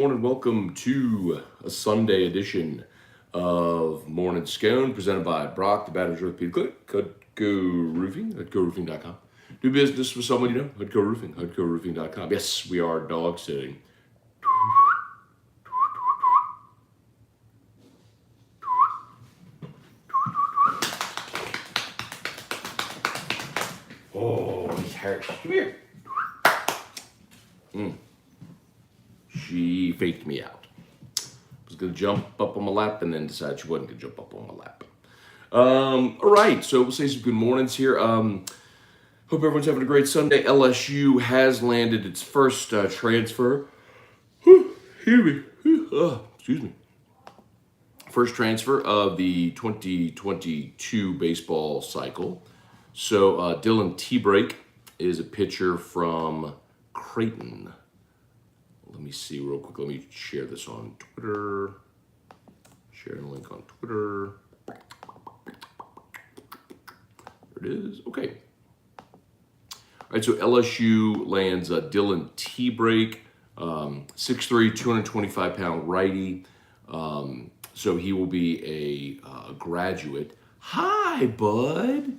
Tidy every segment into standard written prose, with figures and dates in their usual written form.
Morning, welcome to a Sunday edition of Morning Scone, presented by Brock, the Batteries Orthopedic Clinic, Hudco Roofing, HudcoRoofing.com. Do business with someone you know, Hudco Roofing, HudcoRoofing.com. Yes, we are dog sitting. Oh, he's Harris. Come here. She faked me out. Was gonna jump up on my lap and then decided she wasn't gonna jump up on my lap. All right, so we'll say some good mornings here. Hope everyone's having a great Sunday. LSU has landed its first transfer. Excuse me. First transfer of the 2022 baseball cycle. So Dylan T-Break is a pitcher from Creighton. Let me see real quick. Let me share this on Twitter. Share the link on Twitter. There it is. Okay. All right, so LSU lands Dylan T-Break, 6'3", 225-pound righty. So he will be a graduate. Hi, bud.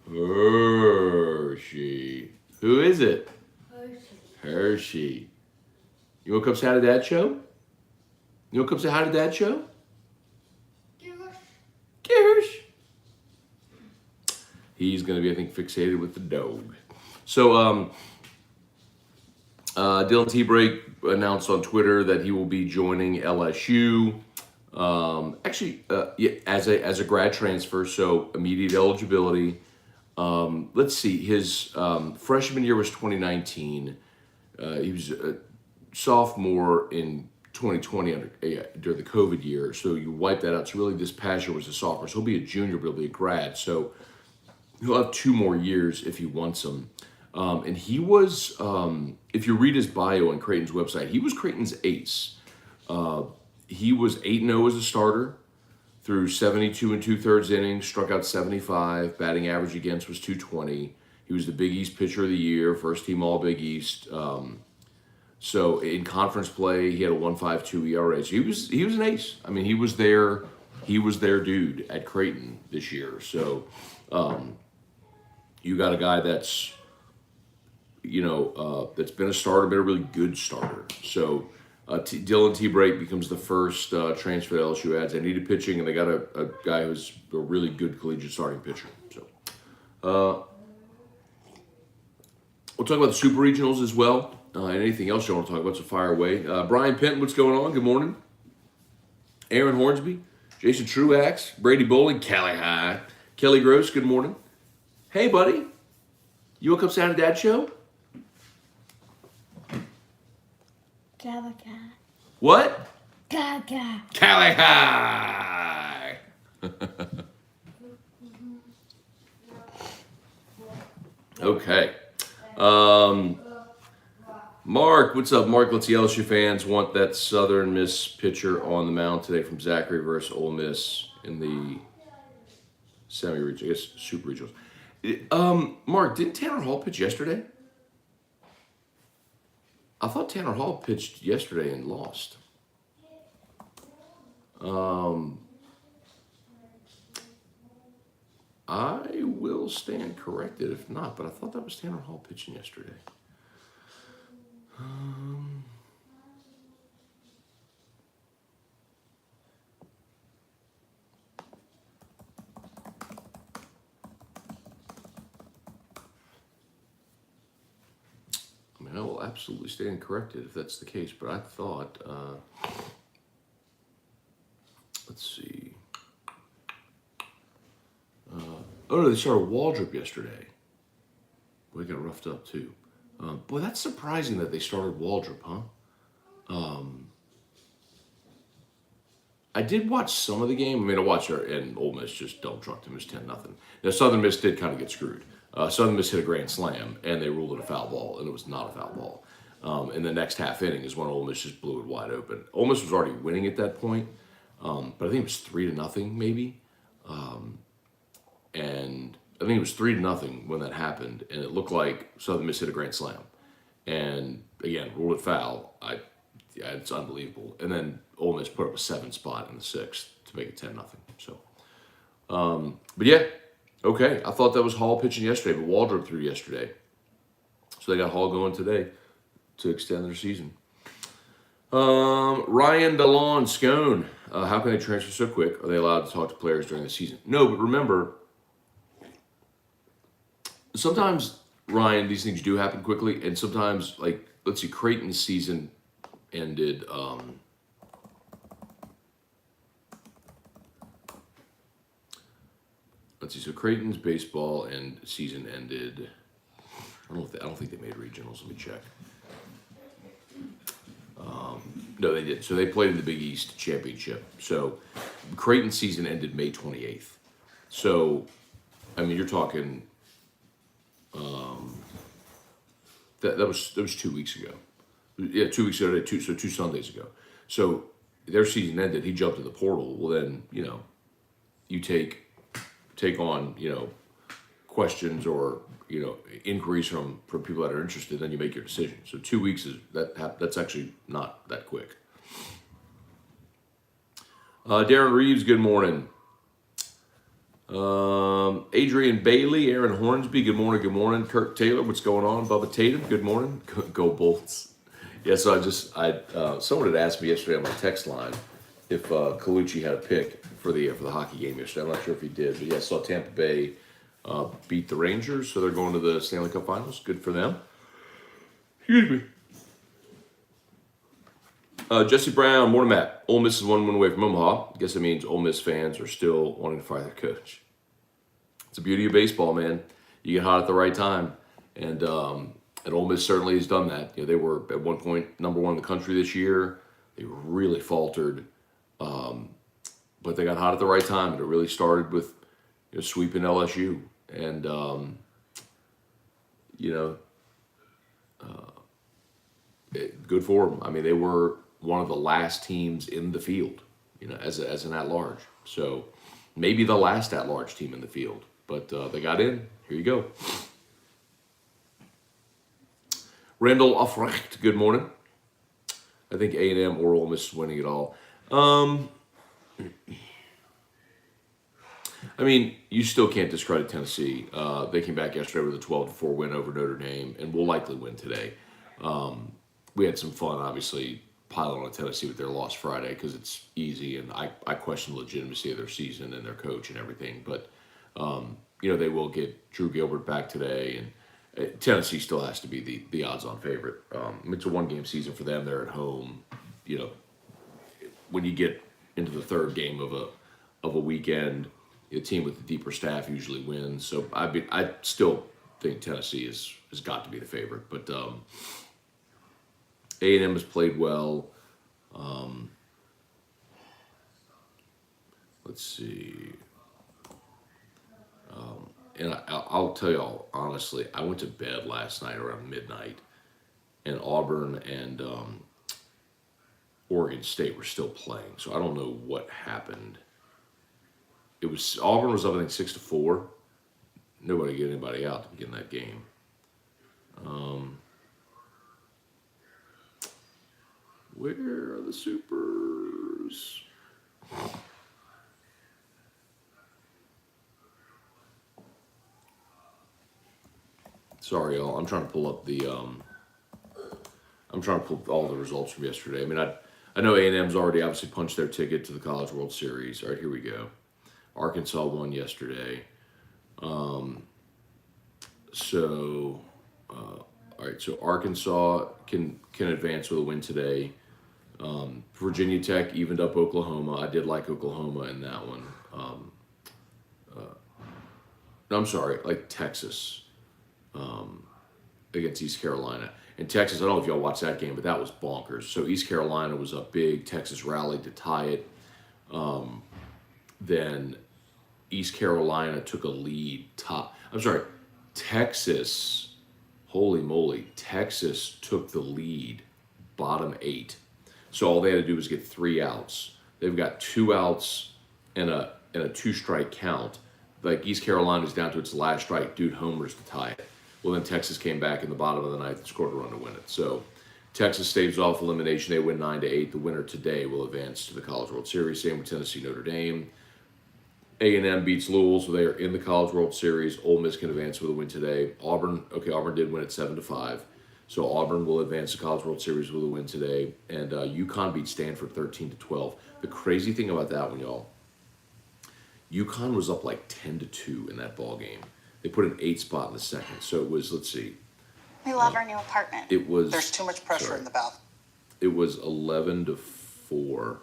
Hershey. Who is it? Hershey. You want to come say hi to Dad show? You want to come say hi to Dad show? Gersh. He's going to be, I think, fixated with the dog. So, Dylan T-Break announced on Twitter that he will be joining LSU. As a grad transfer, so immediate eligibility. Let's see, his freshman year was 2019. He was a sophomore in 2020 during the COVID year, so you wipe that out. So really this past year was a sophomore, so he'll be a junior, but he'll be a grad. So he'll have 2 more years if he wants them. And he was, if you read his bio on Creighton's website, he was Creighton's ace. He was 8-0 as a starter through 72 and 2/3 innings, struck out 75, batting average against was 220. He was the Big East pitcher of the year, first team All Big East. So in conference play, he had a 1.52 ERA. So he was an ace. I mean, he was their dude at Creighton this year. So you got a guy that's that's been a starter, been a really good starter. So Dylan T-Break becomes the first transfer that LSU adds. They needed pitching, and they got a guy who's a really good collegiate starting pitcher. So we'll talk about the Super Regionals as well, and anything else you want to talk about, so fire away. Brian Penton, what's going on? Good morning. Aaron Hornsby, Jason Truax, Brady Bowling, Callie High, Kelly Gross, good morning. Hey, buddy. You want to come say hi to Dad show? Calica. What? Gaga. Callie High. Okay. Mark, what's up, Mark? Let's see, LSU fans want that Southern Miss pitcher on the mound today from Zachary versus Ole Miss in the semi-regional, I guess, Super Regionals. Mark, didn't Tanner Hall pitch yesterday? I thought Tanner Hall pitched yesterday and lost. I will stand corrected if not, but I thought that was Tanner Hall pitching yesterday. I will absolutely stand corrected if that's the case, but I thought, let's see. Oh, no, they started Waldrop yesterday. Boy, got roughed up too. Boy, that's surprising that they started Waldrop, huh? I did watch some of the game. I mean, I watched her, and Ole Miss just dump trucked them. It was 10-0. Now, Southern Miss did kind of get screwed. Southern Miss hit a grand slam, and they ruled it a foul ball, and it was not a foul ball. In the next half inning is when Ole Miss just blew it wide open. Ole Miss was already winning at that point, but I think it was 3-0 maybe. And I think it was 3-0 when that happened, and it looked like Southern Miss hit a grand slam. and again ruled it foul. Yeah, it's unbelievable. And then Ole Miss put up a 7 spot in the 6th to make it 10-0. So, but yeah, okay. I thought that was Hall pitching yesterday, but Waldrop threw yesterday, so they got Hall going today to extend their season. Ryan DeLon, Scone. How can they transfer so quick? Are they allowed to talk to players during the season? No, but remember, sometimes, Ryan, these things do happen quickly, and sometimes, like, let's see, Creighton's season ended. Let's see. So Creighton's baseball and season ended. I don't think they made regionals. Let me check. No, they did. So they played in the Big East Championship. So Creighton's season ended May 28th. So, I mean, you're talking. That was 2 weeks ago. Yeah, 2 weeks ago. So 2 Sundays ago. So their season ended. He jumped to the portal. Well, then you take on questions or inquiries from people that are interested. Then you make your decision. So 2 weeks that's actually not that quick. Darren Reeves, good morning. Adrian Bailey, Aaron Hornsby, good morning, good morning. Kirk Taylor, what's going on? Bubba Tatum, good morning. Go Bolts. Yeah, so someone had asked me yesterday on my text line if Colucci had a pick for the hockey game yesterday. I'm not sure if he did, but yeah, I saw Tampa Bay beat the Rangers, so they're going to the Stanley Cup Finals. Good for them. Excuse me. Jesse Brown, morning, Matt. Ole Miss is 1 win away from Omaha. I guess it means Ole Miss fans are still wanting to fire their coach. It's the beauty of baseball, man. You get hot at the right time, and Ole Miss certainly has done that. They were at one point number 1 in the country this year. They really faltered, but they got hot at the right time. And it really started with sweeping LSU, and good for them. I mean, they were one of the last teams in the field, as an at-large. So maybe the last at-large team in the field, but they got in. Here you go. Randall Aufrecht, good morning. I think A&M or Ole Miss is winning it all. I mean, you still can't discredit Tennessee. They came back yesterday with a 12-4 win over Notre Dame, and will likely win today. We had some fun, obviously, piling on Tennessee with their loss Friday because it's easy, and I question the legitimacy of their season and their coach and everything. But, they will get Drew Gilbert back today, and Tennessee still has to be the odds-on favorite. It's a one-game season for them. They're at home. When you get into the third game of a weekend, a team with a deeper staff usually wins. So I still think Tennessee has got to be the favorite, but A&M has played well. Let's see. And I'll tell y'all honestly, I went to bed last night around midnight, and Auburn and Oregon State were still playing. So I don't know what happened. Auburn was up, I think, 6-4. Nobody get anybody out to begin that game. Where are the Supers? Sorry, y'all. I'm trying to pull up all the results from yesterday. I mean, I know A&M's already obviously punched their ticket to the College World Series. All right, here we go. Arkansas won yesterday. All right, so Arkansas can advance with a win today. Virginia Tech evened up Oklahoma. I did like Oklahoma in that one. No, I'm sorry, like Texas against East Carolina. And Texas, I don't know if y'all watched that game, but that was bonkers. So East Carolina was up big. Texas rallied to tie it. Then East Carolina took a lead. Texas, holy moly, Texas took the lead, bottom 8. So all they had to do was get 3 outs. They've got 2 outs and a 2-strike count. Like East Carolina's down to its last strike. Dude homers to tie it. Well, then Texas came back in the bottom of the ninth and scored a run to win it. So Texas staves off elimination. They win 9-8. The winner today will advance to the College World Series. Same with Tennessee, Notre Dame. A&M beats Louisville, so they are in the College World Series. Ole Miss can advance with a win today. Auburn did win at 7-5. So Auburn will advance the College World Series with a win today. And UConn beat Stanford 13-12. The crazy thing about that one, y'all, UConn was up like 10-2 in that ball game. They put an 8 spot in the second. So it was, let's see. We love our new apartment. It was. There's too much pressure in the bath. It was 11-4.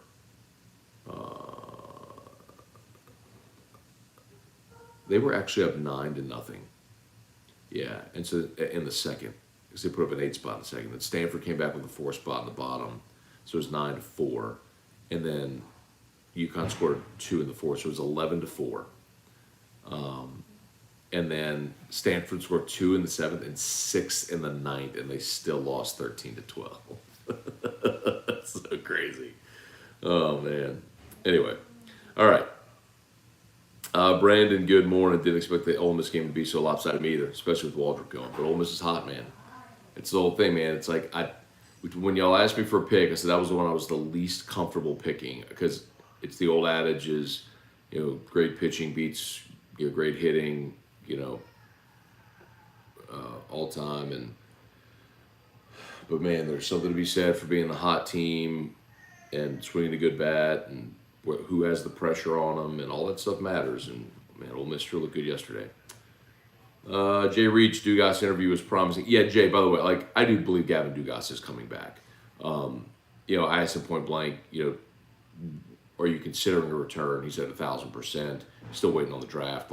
They were actually up 9-0. Yeah, and so in the second, because they put up an 8 spot in the second. Then Stanford came back with a 4 spot in the bottom, so it was 9-4, and then UConn scored 2 in the fourth, so it was 11-4. And then Stanford scored 2 in the seventh and 6 in the ninth, and they still lost 13-12. That's so crazy. Oh man. Anyway, all right. Brandon, good morning. Didn't expect the Ole Miss game to be so lopsided me either, especially with Waldrop going. But Ole Miss is hot, man. It's the whole thing, man. It's like when y'all asked me for a pick, I said that was the one I was the least comfortable picking because it's the old adage is, great pitching beats great hitting, all time. But man, there's something to be said for being a hot team and swinging a good bat and who has the pressure on them and all that stuff matters. And man, Ole Miss sure looked good yesterday. Jay Reach, Dugas interview was promising. Yeah, Jay, by the way, I do believe Gavin Dugas is coming back. I asked him point blank, are you considering a return? He said 1,000%. Still waiting on the draft.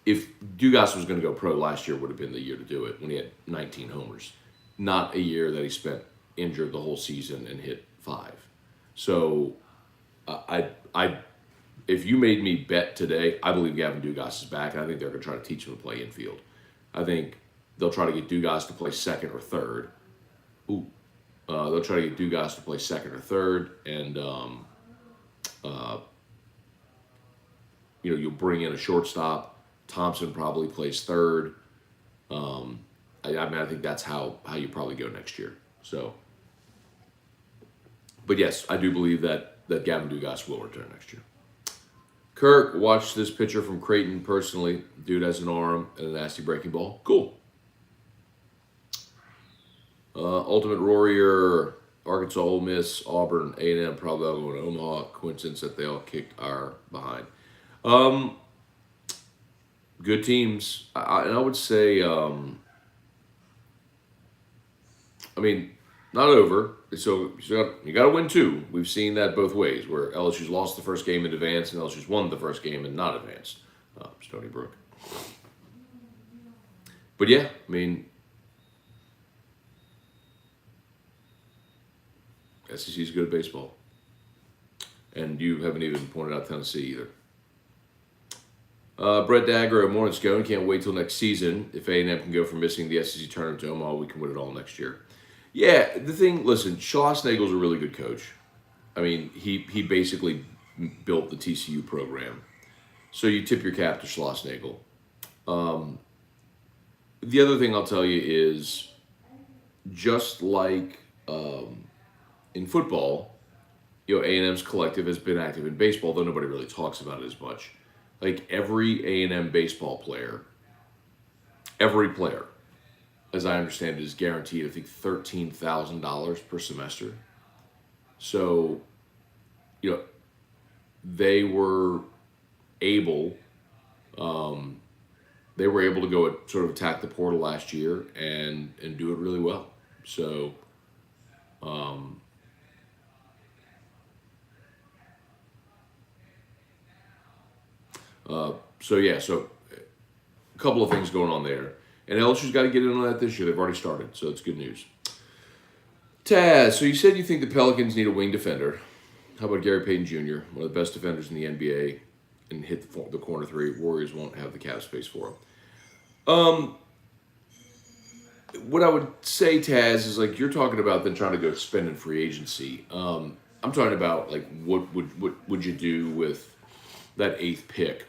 If Dugas was going to go pro last year, would have been the year to do it when he had 19 homers, not a year that he spent injured the whole season and hit 5. So, if you made me bet today, I believe Gavin Dugas is back, and I think they're going to try to teach him to play infield. I think they'll try to get Dugas to play second or third. They'll try to get Dugas to play second or third, and you'll bring in a shortstop. Thompson probably plays third. I think that's how you probably go next year. So, but yes, I do believe that Gavin Dugas will return next year. Kirk, watched this pitcher from Creighton personally. Dude has an arm and a nasty breaking ball. Cool. Ultimate Warrior, Arkansas, Ole Miss, Auburn, A&M, probably all going to Omaha. Coincidence that they all kicked our behind. Good teams. And I would say, not over. So you got to win 2. We've seen that both ways, where LSU's lost the first game in advance and LSU's won the first game and not advanced. Stony Brook. But yeah, SEC's good at baseball. And you haven't even pointed out Tennessee either. Brett Dagger, morning Scone. Can't wait till next season. If A&M can go from missing the SEC tournament to Omaha, we can win it all next year. Yeah, listen, Schlossnagel's a really good coach. He basically built the TCU program. So you tip your cap to Schlossnagel. The other thing I'll tell you is, just like in football, A&M's collective has been active in baseball, though nobody really talks about it as much. Every A&M baseball player, as I understand it, is guaranteed, I think, $13,000 per semester. So, they were able to go sort of attack the portal last year and do it really well. So, so a couple of things going on there. And LSU's got to get in on that this year. They've already started, so it's good news. Taz, so you said you think the Pelicans need a wing defender. How about Gary Payton Jr., one of the best defenders in the NBA, and hit the corner 3? Warriors won't have the cap space for him. What I would say, Taz, is you're talking about them trying to go spend in free agency. I'm talking about what would you do with that 8th pick?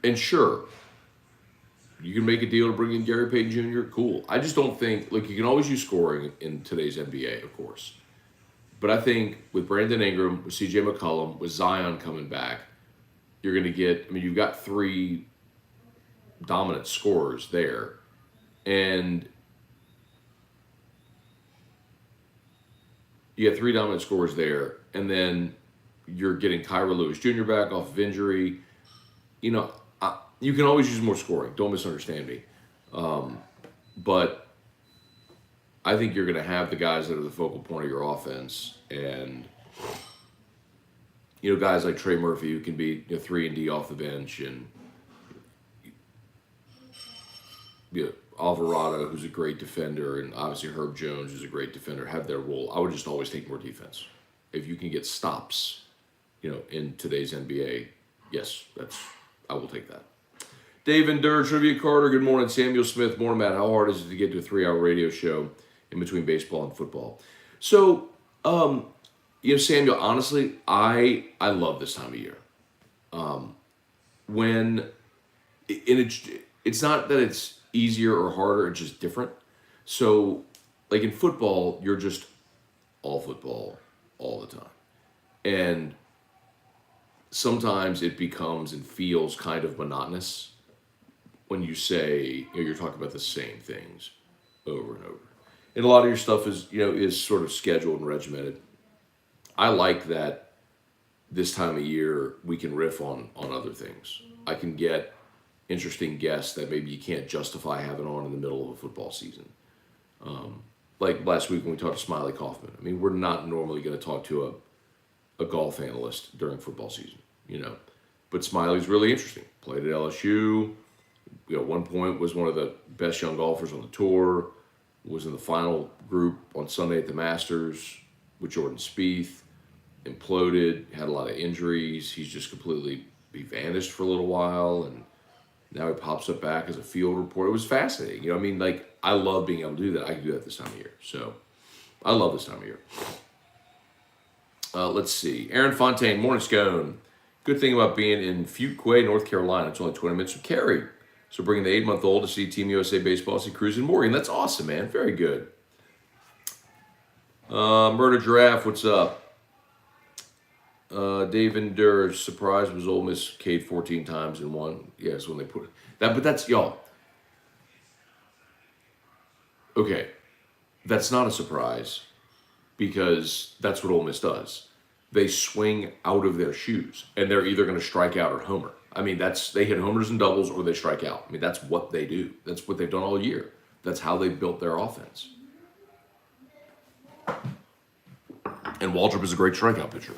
And sure, you can make a deal to bring in Gary Payton Jr. Cool. I just don't think, like, you can always use scoring in today's NBA, of course. But I think with Brandon Ingram, with CJ McCollum, with Zion coming back, you're going to get, I mean, you've got 3 dominant scorers there. And you got 3 dominant scorers there. And then you're getting Kyra Lewis Jr. back off of injury. You know, you can always use more scoring. Don't misunderstand me. But I think you're going to have the guys that are the focal point of your offense. And, you know, guys like Trey Murphy who can be 3-and-D off the bench. And, you know, Alvarado, who's a great defender, and obviously Herb Jones, who's a great defender, have their role. I would just always take more defense. If you can get stops, you know, in today's NBA, yes, I will take that. Dave and Durr, Trivia Carter, good morning. Samuel Smith, morning, Matt. How hard is it to get to a 3-hour radio show in between baseball and football? So, you know, Samuel, honestly, I love this time of year. It's not that it's easier or harder, it's just different. So, like in football, you're just all football all the time. And sometimes it becomes and feels kind of monotonous when you say, you know, you're talking about the same things over and over. And a lot of your stuff is sort of scheduled and regimented. I like that this time of year we can riff on other things. I can get interesting guests that maybe you can't justify having on in the middle of a football season. Like last week when we talked to Smiley Kaufman. I mean, we're not normally going to talk to a golf analyst during football season, you know. But Smiley's really interesting. Played at LSU. You know, at one point was one of the best young golfers on the tour. Was in the final group on Sunday at the Masters with Jordan Spieth. Imploded. Had a lot of injuries. He's just he vanished for a little while, and now he pops up back as a field reporter. It was fascinating. You know, I mean, like, I love being able to do that. I can do that this time of year. So, I love this time of year. Let's see. Aaron Fontaine, morning, Scone. Good thing about being in Fuquay, North Carolina. It's only 20 minutes from Cary. So, bringing the 8-month-old to see Team USA Baseball, see Cruz and Morgan. That's awesome, man. Very good. Murder Giraffe, what's up? Dave and Durr, surprise was Ole Miss Cade 14 times and won. Yes, when they put it. But that's, y'all. Okay. That's not a surprise because that's what Ole Miss does. They swing out of their shoes and they're either going to strike out or homer. I mean, they hit homers and doubles or they strike out. I mean, that's what they do. That's what they've done all year. That's how they've built their offense. And Waldrop is a great strikeout pitcher.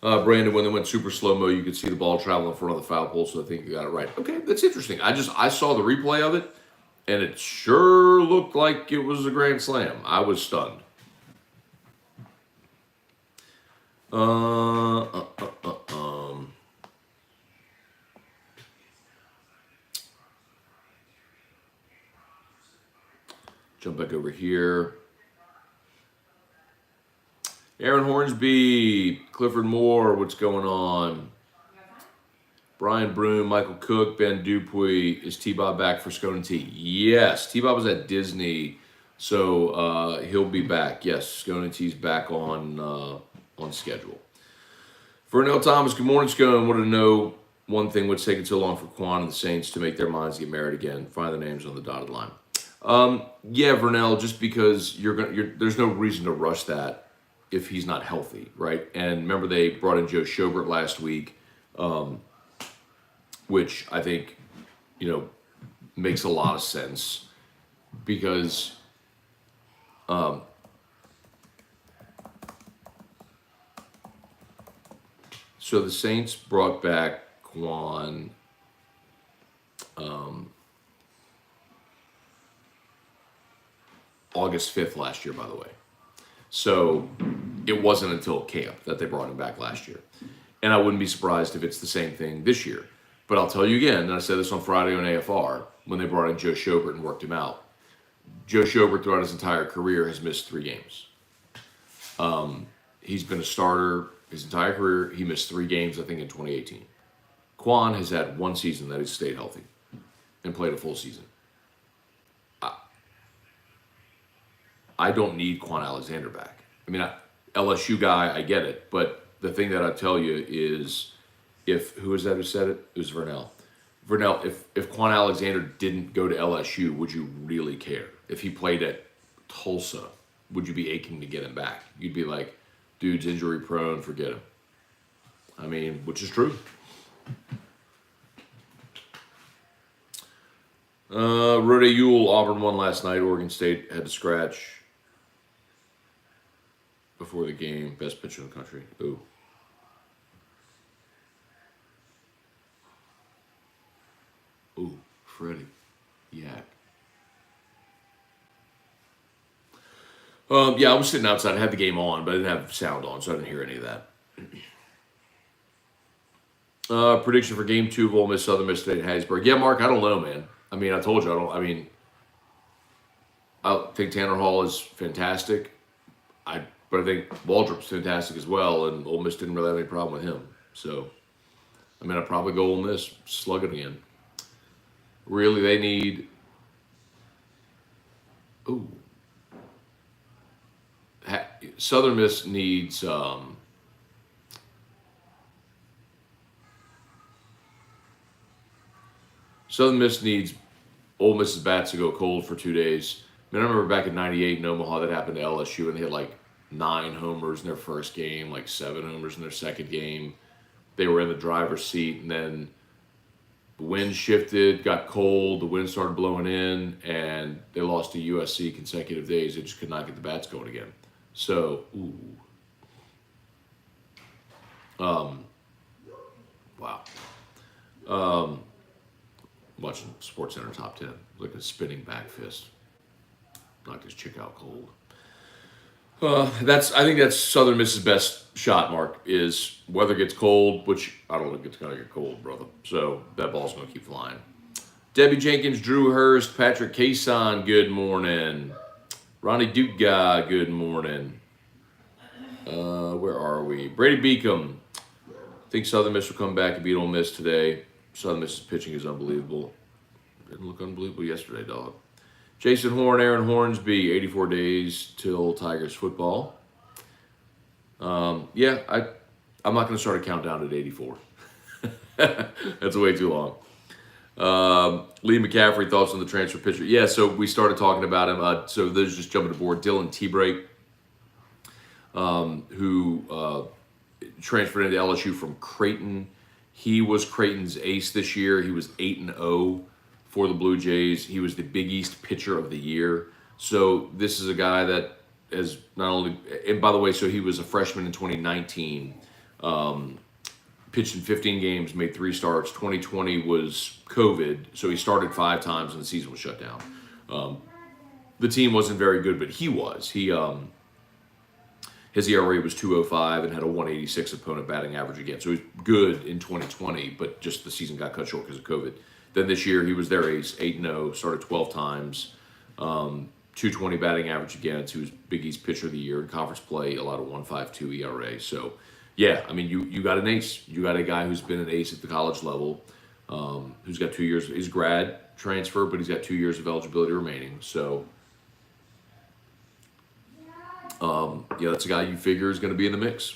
Brandon, when they went super slow-mo, you could see the ball travel in front of the foul pole, so I think you got it right. Okay, that's interesting. I saw the replay of it, and it sure looked like it was a grand slam. I was stunned. Jump back over here. Aaron Hornsby, Clifford Moore, what's going on? Brian Broom, Michael Cook, Ben Dupuy. Is T-Bob back for Scone and T? Yes, T-Bob was at Disney, so he'll be back. Yes, Scone and T's back on schedule. Vernell Thomas, good morning, Scone. Wanted to know one thing, what's taking so long for Quan and the Saints to make their minds get married again? Find the names on the dotted line. Yeah, Vernell, just because there's no reason to rush that if he's not healthy, right? And remember they brought in Joe Schobert last week, which I think, makes a lot of sense because so the Saints brought back Quan August 5th last year, by the way. So it wasn't until camp that they brought him back last year. And I wouldn't be surprised if it's the same thing this year. But I'll tell you again, and I said this on Friday on AFR, when they brought in Joe Schobert and worked him out. Joe Schobert throughout his entire career has missed 3 games. He's been a starter his entire career. He missed 3 games, I think, in 2018. Quan has had 1 season that he's stayed healthy and played a full season. I don't need Quan Alexander back. I mean, LSU guy, I get it. But the thing that I tell you is, who was that who said it? It was Vernell. Vernell, if Quan Alexander didn't go to LSU, would you really care? If he played at Tulsa, would you be aching to get him back? You'd be like, dude's injury prone, forget him. I mean, which is true. Rode Ewell, Auburn won last night. Oregon State had to scratch before the game. Best pitcher in the country. Ooh. Ooh, Freddie. Yak. Yeah, I was sitting outside. I had the game on, but I didn't have sound on, so I didn't hear any of that. Prediction for Game 2 of Ole Miss Southern Miss today at Hattiesburg. Yeah, Mark, I don't know, man. I mean, I told you, I think Tanner Hall is fantastic. But I think Waldrop's fantastic as well, and Ole Miss didn't really have any problem with him. So, I mean, I'd probably go Ole Miss, slug it again. Really, they need... Ooh. Southern Miss needs... Southern Miss needs Ole Miss's bats to go cold for 2 days. I mean, I remember back in '98 in Omaha, that happened to LSU, and they had like 9 homers in their first game, like 7 homers in their second game. They were in the driver's seat, and then the wind shifted, got cold, the wind started blowing in, and they lost to USC consecutive days. They just could not get the bats going again. So, ooh. Wow. Watching SportsCenter Top 10, like a spinning back fist. Knocked his chick out cold. I think that's Southern Miss's best shot, Mark, is weather gets cold, which I don't think it's going to get cold, brother. So that ball's going to keep flying. Debbie Jenkins, Drew Hurst, Patrick Cason, good morning. Ronnie Duga, good morning. Where are we? Brady Beacom. I think Southern Miss will come back and beat Ole Miss today. Southern Miss's pitching is unbelievable. Didn't look unbelievable yesterday, dog. Jason Horn, Aaron Hornsby, 84 days till Tigers football. Yeah, I'm not going to start a countdown at 84. That's way too long. Lee McCaffrey, thoughts on the transfer pitcher? Yeah, so we started talking about him. So there's just jumping aboard. Dylan Tebrake, who transferred into LSU from Creighton. He was Creighton's ace this year. He was 8-0 for the Blue Jays. He was the Big East Pitcher of the Year. So this is a guy that has not only, and by the way, so he was a freshman in 2019, pitched in 15 games, made 3 starts. 2020 was COVID, so he started 5 times and the season was shut down. The team wasn't very good, but he was. His ERA was 2.05 and had a 186 opponent batting average again. So he was good in 2020, but just the season got cut short because of COVID. Then this year, he was their ace, 8-0, started 12 times, 220 batting average again. So he was Big East Pitcher of the Year in conference play, allowed a 1.52 ERA. So, yeah, I mean, you got an ace. You got a guy who's been an ace at the college level, who's got 2 years. He's grad transfer, but he's got 2 years of eligibility remaining. So, yeah, that's a guy you figure is going to be in the mix.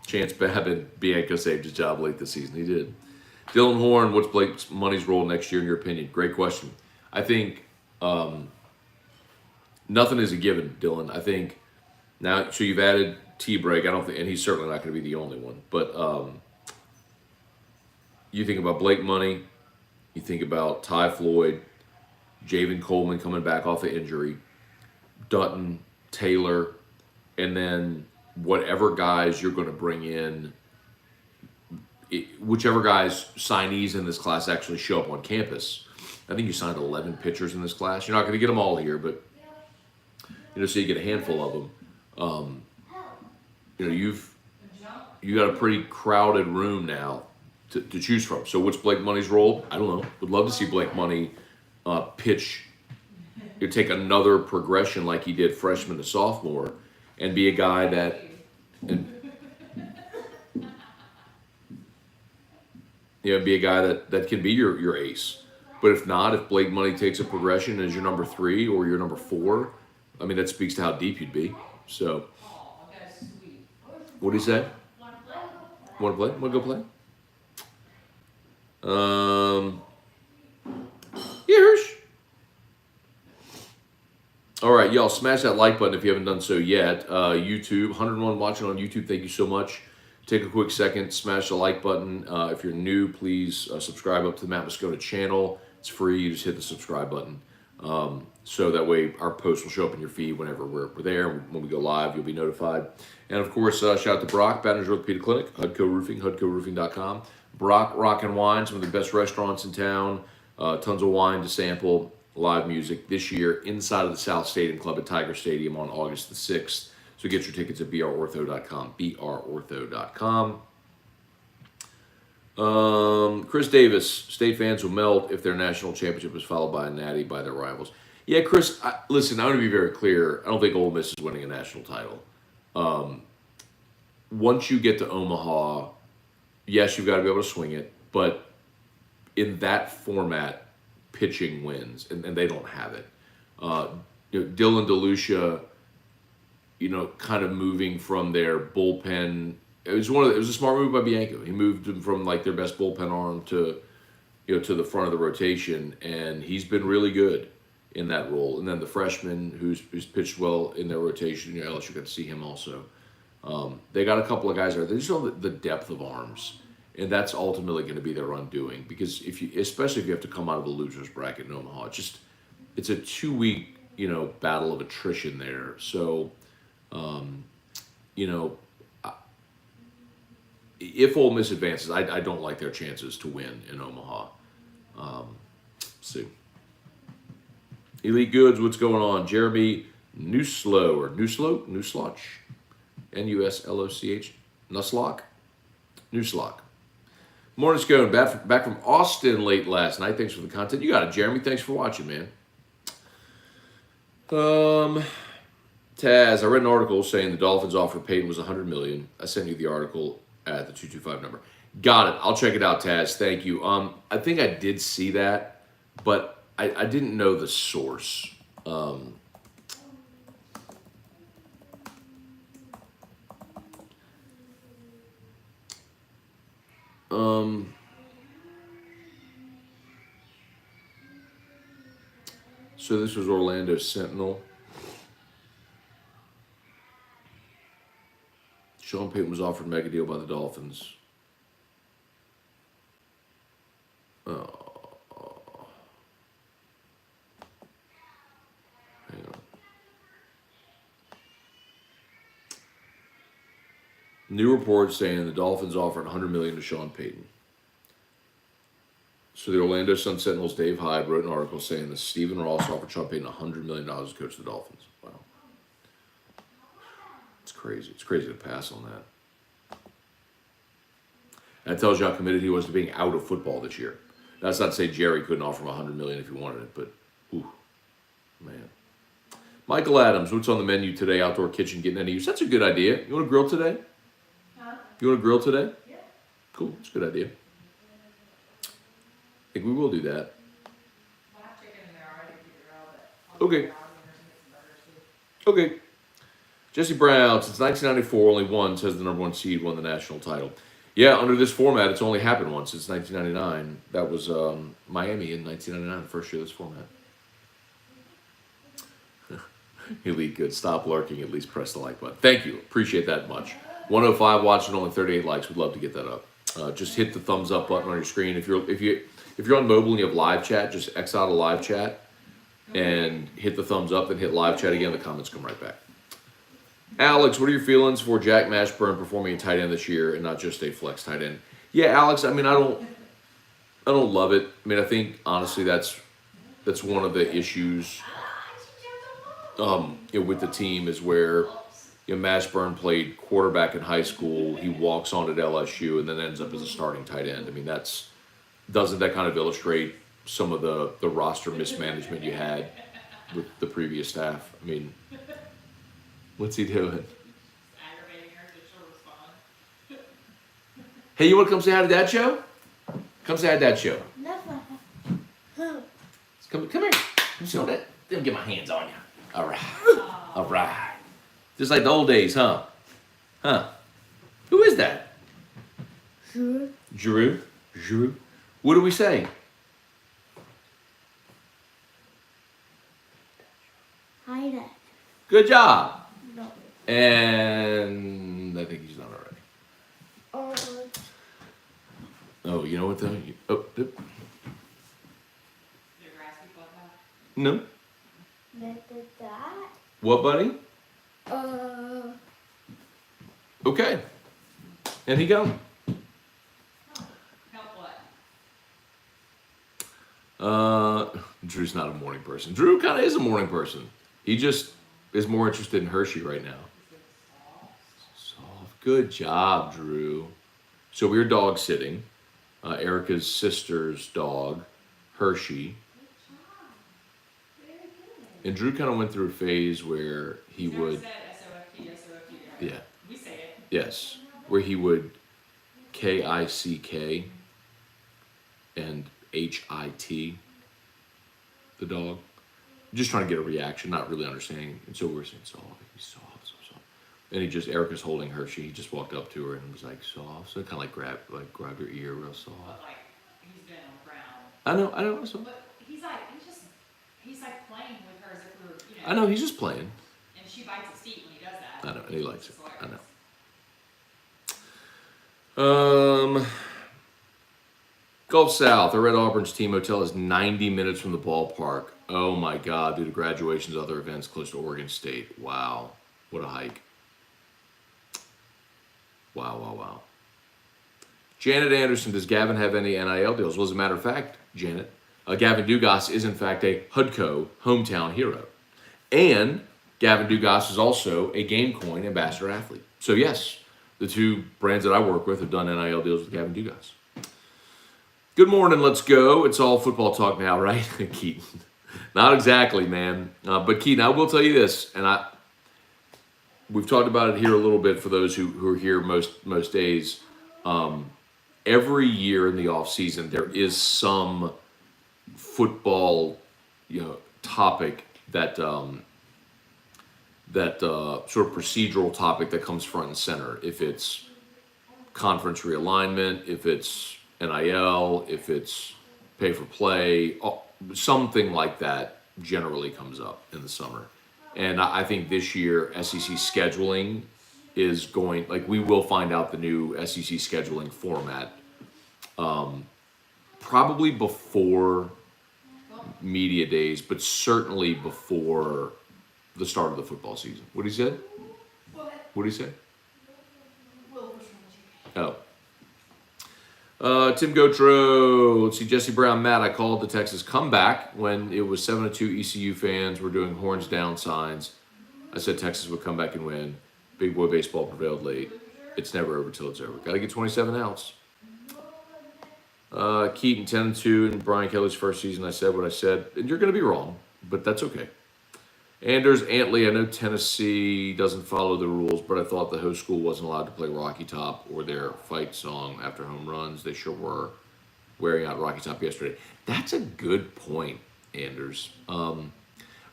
Chance Babbitt, Bianco saved his job late this season. He did. Dylan Horn, what's Blake's money's role next year in your opinion? Great question. I think nothing is a given, Dylan. I think now, so you've added T-Break. I don't think, and he's certainly not going to be the only one. But you think about Blake Money, you think about Ty Floyd, Javen Coleman coming back off of injury, Dutton, Taylor, and then whatever guys you're going to bring in, whichever guys signees in this class actually show up on campus. I think you signed 11 pitchers in this class. You're not going to get them all here, but so you get a handful of them. You got a pretty crowded room now to choose from. So what's Blake Money's role? I don't know. Would love to see Blake Money pitch. Take another progression like he did freshman to sophomore, and be a guy that, and, be a guy that can be your ace. But if not, if Blake Money takes a progression as your number 3 or your number 4, I mean, that speaks to how deep you'd be. So, what do you say? Want to play? Want to go play? Yeah, Hirsch. All right, y'all, smash that like button if you haven't done so yet. YouTube, 101 watching on YouTube, thank you so much. Take a quick second, smash the like button. If you're new, please subscribe up to the Matt Moscona channel. It's free. You just hit the subscribe button. So that way our posts will show up in your feed whenever we're there. When we go live, you'll be notified. And, of course, shout out to Brock, Baton Rouge Orthopedic Clinic, Hudco Roofing, HudcoRoofing.com. Brock Rock and Wine, some of the best restaurants in town. Tons of wine to sample. Live music this year inside of the South Stadium Club at Tiger Stadium on August the 6th. So get your tickets at brortho.com, brortho.com. Chris Davis, state fans will melt if their national championship is followed by a natty by their rivals. Yeah, Chris, listen, I'm going to be very clear. I don't think Ole Miss is winning a national title. Once you get to Omaha, yes, you've got to be able to swing it, but in that format, pitching wins, and they don't have it. Dylan DeLucia, kind of moving from their bullpen. It was a smart move by Bianco. He moved them from like their best bullpen arm to the front of the rotation, and he's been really good in that role. And then the freshman who's pitched well in their rotation, LSU got to see him also. They got a couple of guys there. They just know the depth of arms. And that's ultimately going to be their undoing, because especially if you have to come out of the losers bracket in Omaha, it's a 2-week battle of attrition there. So, if Ole Miss advances, I don't like their chances to win in Omaha. See, Elite Goods, what's going on? Jeremy Nusloch, Nusloch, Nusloch. Morning, Scone. Back from Austin late last night. Thanks for the content. You got it, Jeremy. Thanks for watching, man. Taz, I read an article saying the Dolphins' offer Peyton was $100 million. I sent you the article at the 225 number. Got it. I'll check it out, Taz. Thank you. I think I did see that, but I didn't know the source. So this was Orlando Sentinel. Sean Payton was offered a mega deal by the Dolphins. Hang on. New reports saying the Dolphins offered $100 million to Sean Payton. So the Orlando Sun Sentinel's Dave Hyde wrote an article saying that Stephen Ross offered Sean Payton $100 million to coach the Dolphins. Wow. It's crazy. It's crazy to pass on that. That tells you how committed he was to being out of football this year. That's not to say Jerry couldn't offer him $100 million if he wanted it, but, man. Michael Adams, what's on the menu today? Outdoor kitchen getting any use? That's a good idea. You want to grill today? Huh? You want to grill today? Yeah. Cool. That's a good idea. I think we will do that. Okay. Okay. Jesse Brown, since 1994, only one says the number 1 seed won the national title. Yeah, under this format, it's only happened once since 1999. That was Miami in 1999, the first year of this format. Elite good. Stop lurking. At least press the like button. Thank you. Appreciate that much. 105 watching, only 38 likes. We'd love to get that up. Just hit the thumbs up button on your screen. If you're on mobile and you have live chat, just X out of live chat and hit the thumbs up, then hit live chat again. The comments come right back. Alex, what are your feelings for Jack Mashburn performing a tight end this year and not just a flex tight end? Yeah, Alex, I mean, I don't love it. I mean, I think honestly that's one of the issues with the team is where Mashburn played quarterback in high school. He walks on at LSU and then ends up as a starting tight end. I mean, doesn't that kind of illustrate some of the roster mismanagement you had with the previous staff? I mean, What's he doing? Aggravating her so she'll respond. Hey, you want to come say hi to Dad show? Come say hi to Dad show. Never. Come here. Come see all that. Let me get my hands on you. All right. All right. Just like the old days, huh? Huh? Who is that? Sure. Drew. Drew. What do we say? Hi there. Good job. No. And I think he's not already. Oh, Oh, you know what though? Your grass be plucked out. No. that. What, buddy? Okay. And he go. Help what? Drew's not a morning person. Drew kind of is a morning person. He just is more interested in Hershey right now. Soft. Good job, Drew. So we were dog sitting. Erica's sister's dog, Hershey. And Drew kind of went through a phase where he He's never would, said S-O-F-T, S-O-F-T. yeah, We say it. yes, where he would K-I-C-K and H-I-T, the dog. Just trying to get a reaction, not really understanding. And so we were saying, soft, he's soft, soft. And Erica's holding Hershey. He just walked up to her and was like, soft. So kind of like grab her ear real soft. But like, he's been on the ground. I know. So, But he's like playing with her as if we were, I know, he's just playing. And she bites his feet when he does that. I know, and he likes it. It's I hilarious. know. Gulf South, our Red Auburn's team hotel is 90 minutes from the ballpark. Oh my God, due to graduations and other events close to Oregon State. Wow. What a hike. Wow. Janet Anderson, does Gavin have any NIL deals? Well, as a matter of fact, Janet, Gavin Dugas is in fact a HUDCO hometown hero. And Gavin Dugas is also a GameCoin ambassador athlete. So yes, the two brands that I work with have done NIL deals with Gavin Dugas. Good morning, let's go. It's all football talk now, right? Keaton. Not exactly, man. But Keaton, I will tell you this, and we've talked about it here a little bit for those who are here most days. Every year in the off season, there is some football, topic that sort of procedural topic that comes front and center. If it's conference realignment, if it's NIL, if it's pay for play, something like that generally comes up in the summer. And I think this year SEC scheduling is going, we will find out the new SEC scheduling format probably before media days, but certainly before the start of the football season. What did he say? What did he say? Oh. Tim Gotro, let's see, Jesse Brown, Matt, I called the Texas comeback when it was 7-2 ECU fans were doing horns down signs. I said Texas would come back and win. Big boy baseball prevailed late. It's never over till it's over. Got to get 27 outs. Keaton 10-2 in Brian Kelly's first season. I said what I said, and you're going to be wrong, but that's okay. Anders Antley, I know Tennessee doesn't follow the rules, but I thought the host school wasn't allowed to play Rocky Top or their fight song after home runs. They sure were wearing out Rocky Top yesterday. That's a good point, Anders.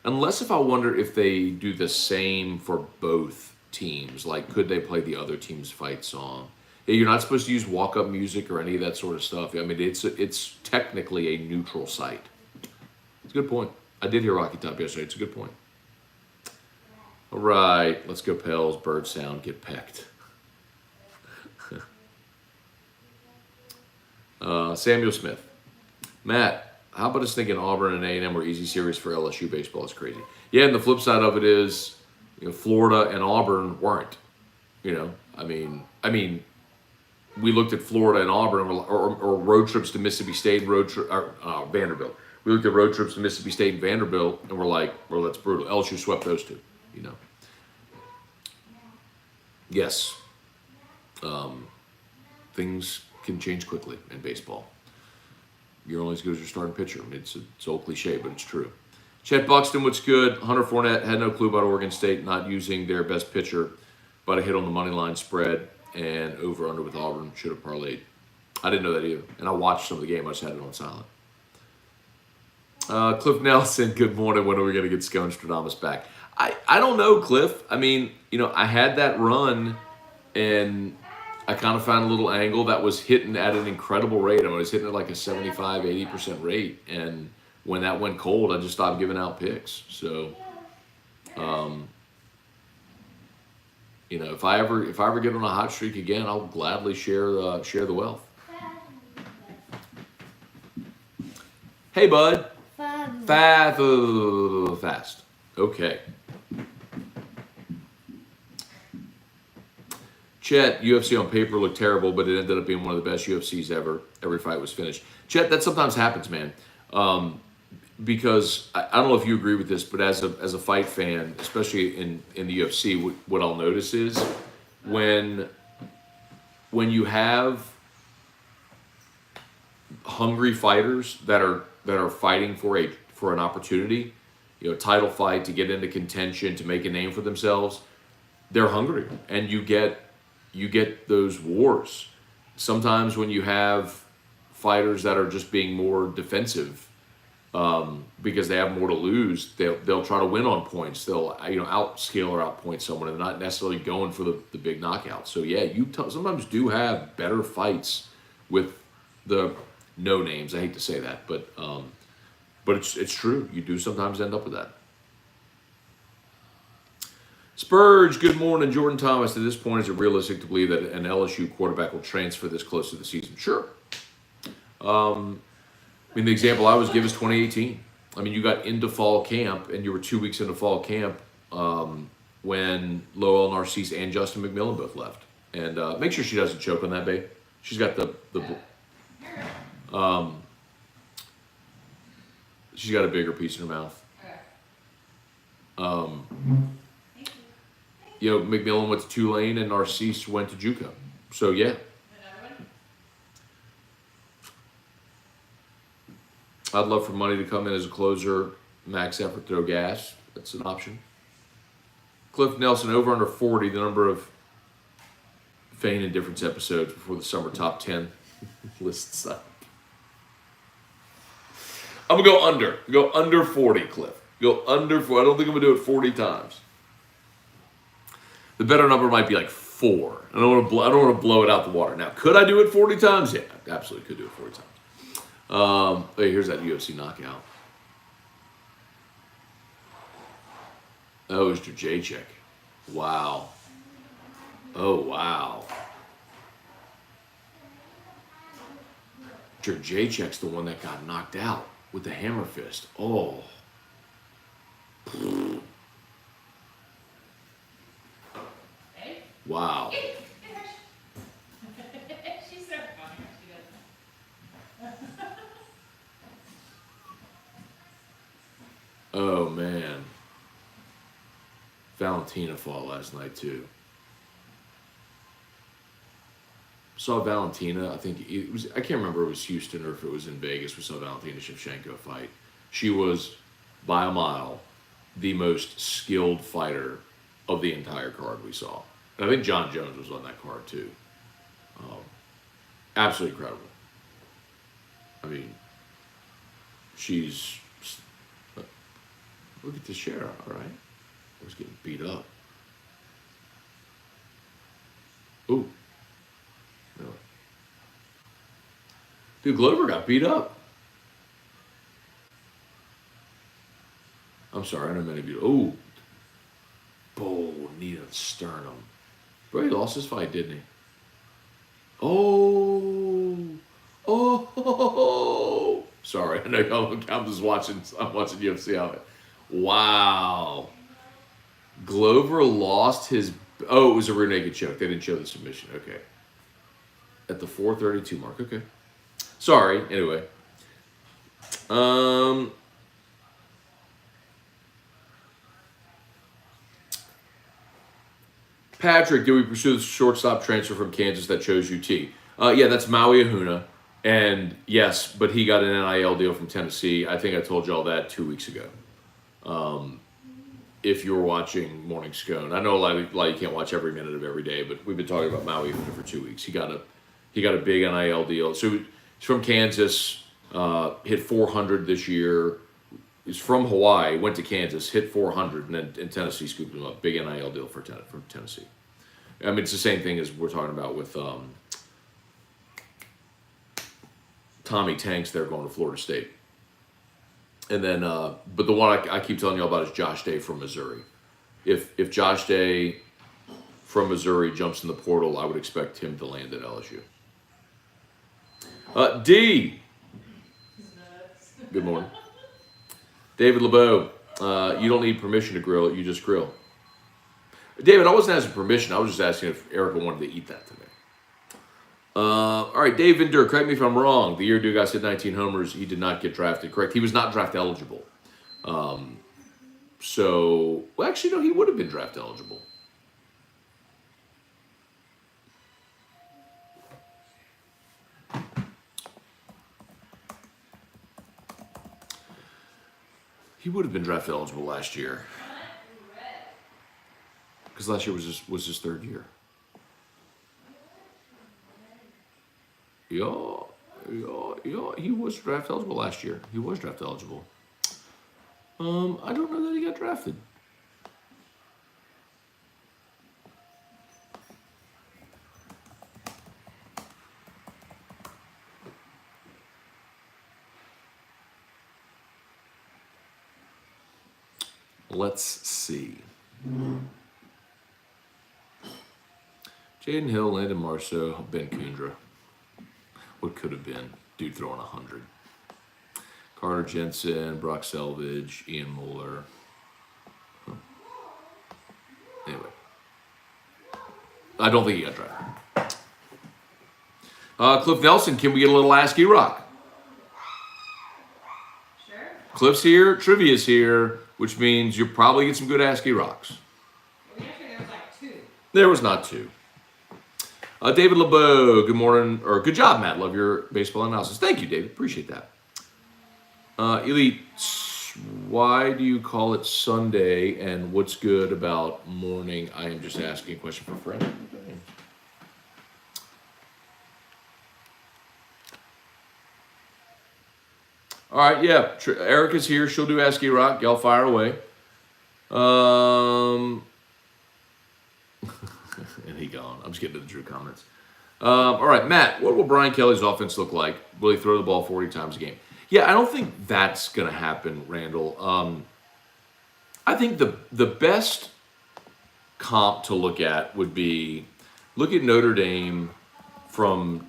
Unless if I wonder if they do the same for both teams. Could they play the other team's fight song? You're not supposed to use walk-up music or any of that sort of stuff. I mean, it's technically a neutral site. It's a good point. I did hear Rocky Top yesterday. It's a good point. All right, let's go Pels, bird sound, get pecked. Samuel Smith. Matt, how about us thinking Auburn and A&M were easy series for LSU baseball? It's crazy. Yeah, and the flip side of it is, Florida and Auburn weren't. I mean, we looked at Florida and Auburn or road trips to Mississippi State and Vanderbilt. We looked at road trips to Mississippi State and Vanderbilt, and we're like, well, that's brutal. LSU swept those two, Yes. Things can change quickly in baseball. You're only as good as your starting pitcher. It's old cliche, but it's true. Chet Buxton, what's good? Hunter Fournette had no clue about Oregon State not using their best pitcher, but a hit on the money line spread and over under with Auburn. Should have parlayed. I didn't know that either. And I watched some of the game. I just had it on silent. Cliff Nelson, good morning. When are we going to get Scone Stradamus back? I don't know, Cliff. I mean, I had that run, and I kind of found a little angle that was hitting at an incredible rate. I mean, I was hitting at like a 75, 80% rate. And when that went cold, I just stopped giving out picks. So, if I ever get on a hot streak again, I'll gladly share the wealth. Hey, bud. Fast. Okay. Chet, UFC on paper looked terrible, but it ended up being one of the best UFCs ever. Every fight was finished. Chet, that sometimes happens, man. Because I don't know if you agree with this, but as a fight fan, especially in the UFC, what I'll notice is when you have hungry fighters that are fighting for an opportunity, title fight, to get into contention, to make a name for themselves, they're hungry, and you get those wars. Sometimes when you have fighters that are just being more defensive, because they have more to lose, they'll try to win on points. They'll outscale or outpoint someone, and not necessarily going for the big knockout. So yeah, you sometimes do have better fights with the no names. I hate to say that, but it's true. You do sometimes end up with that. Spurge, good morning. Jordan Thomas, at this point, is it realistic to believe that an LSU quarterback will transfer this close to the season? Sure. The example I always give is 2018. You got into fall camp, and you were 2 weeks into fall camp when Lowell Narcisse and Justin McMillan both left. And make sure she doesn't choke on that, babe. She's got she's got a bigger piece in her mouth. McMillan went to Tulane and Narcisse went to JUCO. So, yeah. I'd love for money to come in as a closer, max effort, throw gas. That's an option. Cliff Nelson, over under 40, the number of feign and difference episodes before the summer top 10 lists up. I'm going to go under. Go under 40, Cliff. Go under 40. I don't think I'm going to do it 40 times. The better number might be like 4. I don't want to blow it out the water. Now, could I do it 40 times? Yeah, I absolutely could do it 40 times. Hey, here's that UFC knockout. Oh, it's Jacek. Wow. Oh, wow. Jacek's the one that got knocked out with the hammer fist. Oh. Wow. She's so funny. She does. Oh, man. Valentina fought last night, too. Saw Valentina, I think it was, I can't remember if it was Houston or if it was in Vegas. We saw Valentina Shevchenko fight. She was, by a mile, the most skilled fighter of the entire card we saw. And I think John Jones was on that card, too. Absolutely incredible. She's... Look at the share, all right? I was getting beat up. Ooh. No. Dude, Glover got beat up. I'm sorry, I don't mean to be... Ooh. Knee to the sternum. Bro, he lost his fight, didn't he? Oh. Sorry, I know I'm just watching. I'm watching UFC on it. Wow. Glover lost his. Oh, it was a rear naked choke. They didn't show the submission. Okay. At the 4:32 mark. Okay. Sorry. Anyway. Patrick, did we pursue the shortstop transfer from Kansas that chose UT? Yeah, that's Maui Ahuna. And yes, but he got an NIL deal from Tennessee. I think I told you all that 2 weeks ago. If you're watching Morning Scone. I know a lot you can't watch every minute of every day, but we've been talking about Maui for 2 weeks. He got a big NIL deal. So he's from Kansas, hit 400 this year. He's from Hawaii, went to Kansas, hit 400, and then in Tennessee scooped him up. Big NIL deal for Tennessee. I mean, it's the same thing as we're talking about with Tommy Tanks there going to Florida State. And then, but the one I keep telling you about is Josh Day from Missouri. If Josh Day from Missouri jumps in the portal, I would expect him to land at LSU. D. Good morning. David LeBeau, you don't need permission to grill it, you just grill. David, I wasn't asking permission. I was just asking if Erica wanted to eat that today. All right, Dave Vinder, correct me if I'm wrong. The year Dugas hit 19 homers, he did not get drafted. Correct. He was not draft eligible. So, well, actually, no, he would have been draft eligible. He would have been draft eligible last year. Because last year was his third year. Yeah, he was draft eligible last year. He was draft eligible. I don't know that he got drafted. Let's see. Jaden Hill, Landon Marceau, Ben Kundra. What could have been? Dude throwing 100. Carter Jensen, Brock Selvage, Ian Mueller. Huh. Anyway. I don't think he got drafted. Cliff Nelson, can we get a little Ask E-Rock? Sure. Cliff's here, Trivia's here, which means you'll probably get some good Ask E-Rocks. Well, yesterday there was like 2. There was not 2. David LeBeau, good morning, or good job, Matt. Love your baseball analysis. Thank you, David. Appreciate that. Elite, why do you call it Sunday, and what's good about morning? I am just asking a question for a friend. All right, yeah. Erica's here. She'll do Ask E-Rock. Y'all fire away. And he gone. I'm just getting to the Drew comments. All right, Matt, what will Brian Kelly's offense look like? Will he throw the ball 40 times a game? Yeah, I don't think that's going to happen, Randall. I think the best comp to look at would be look at Notre Dame from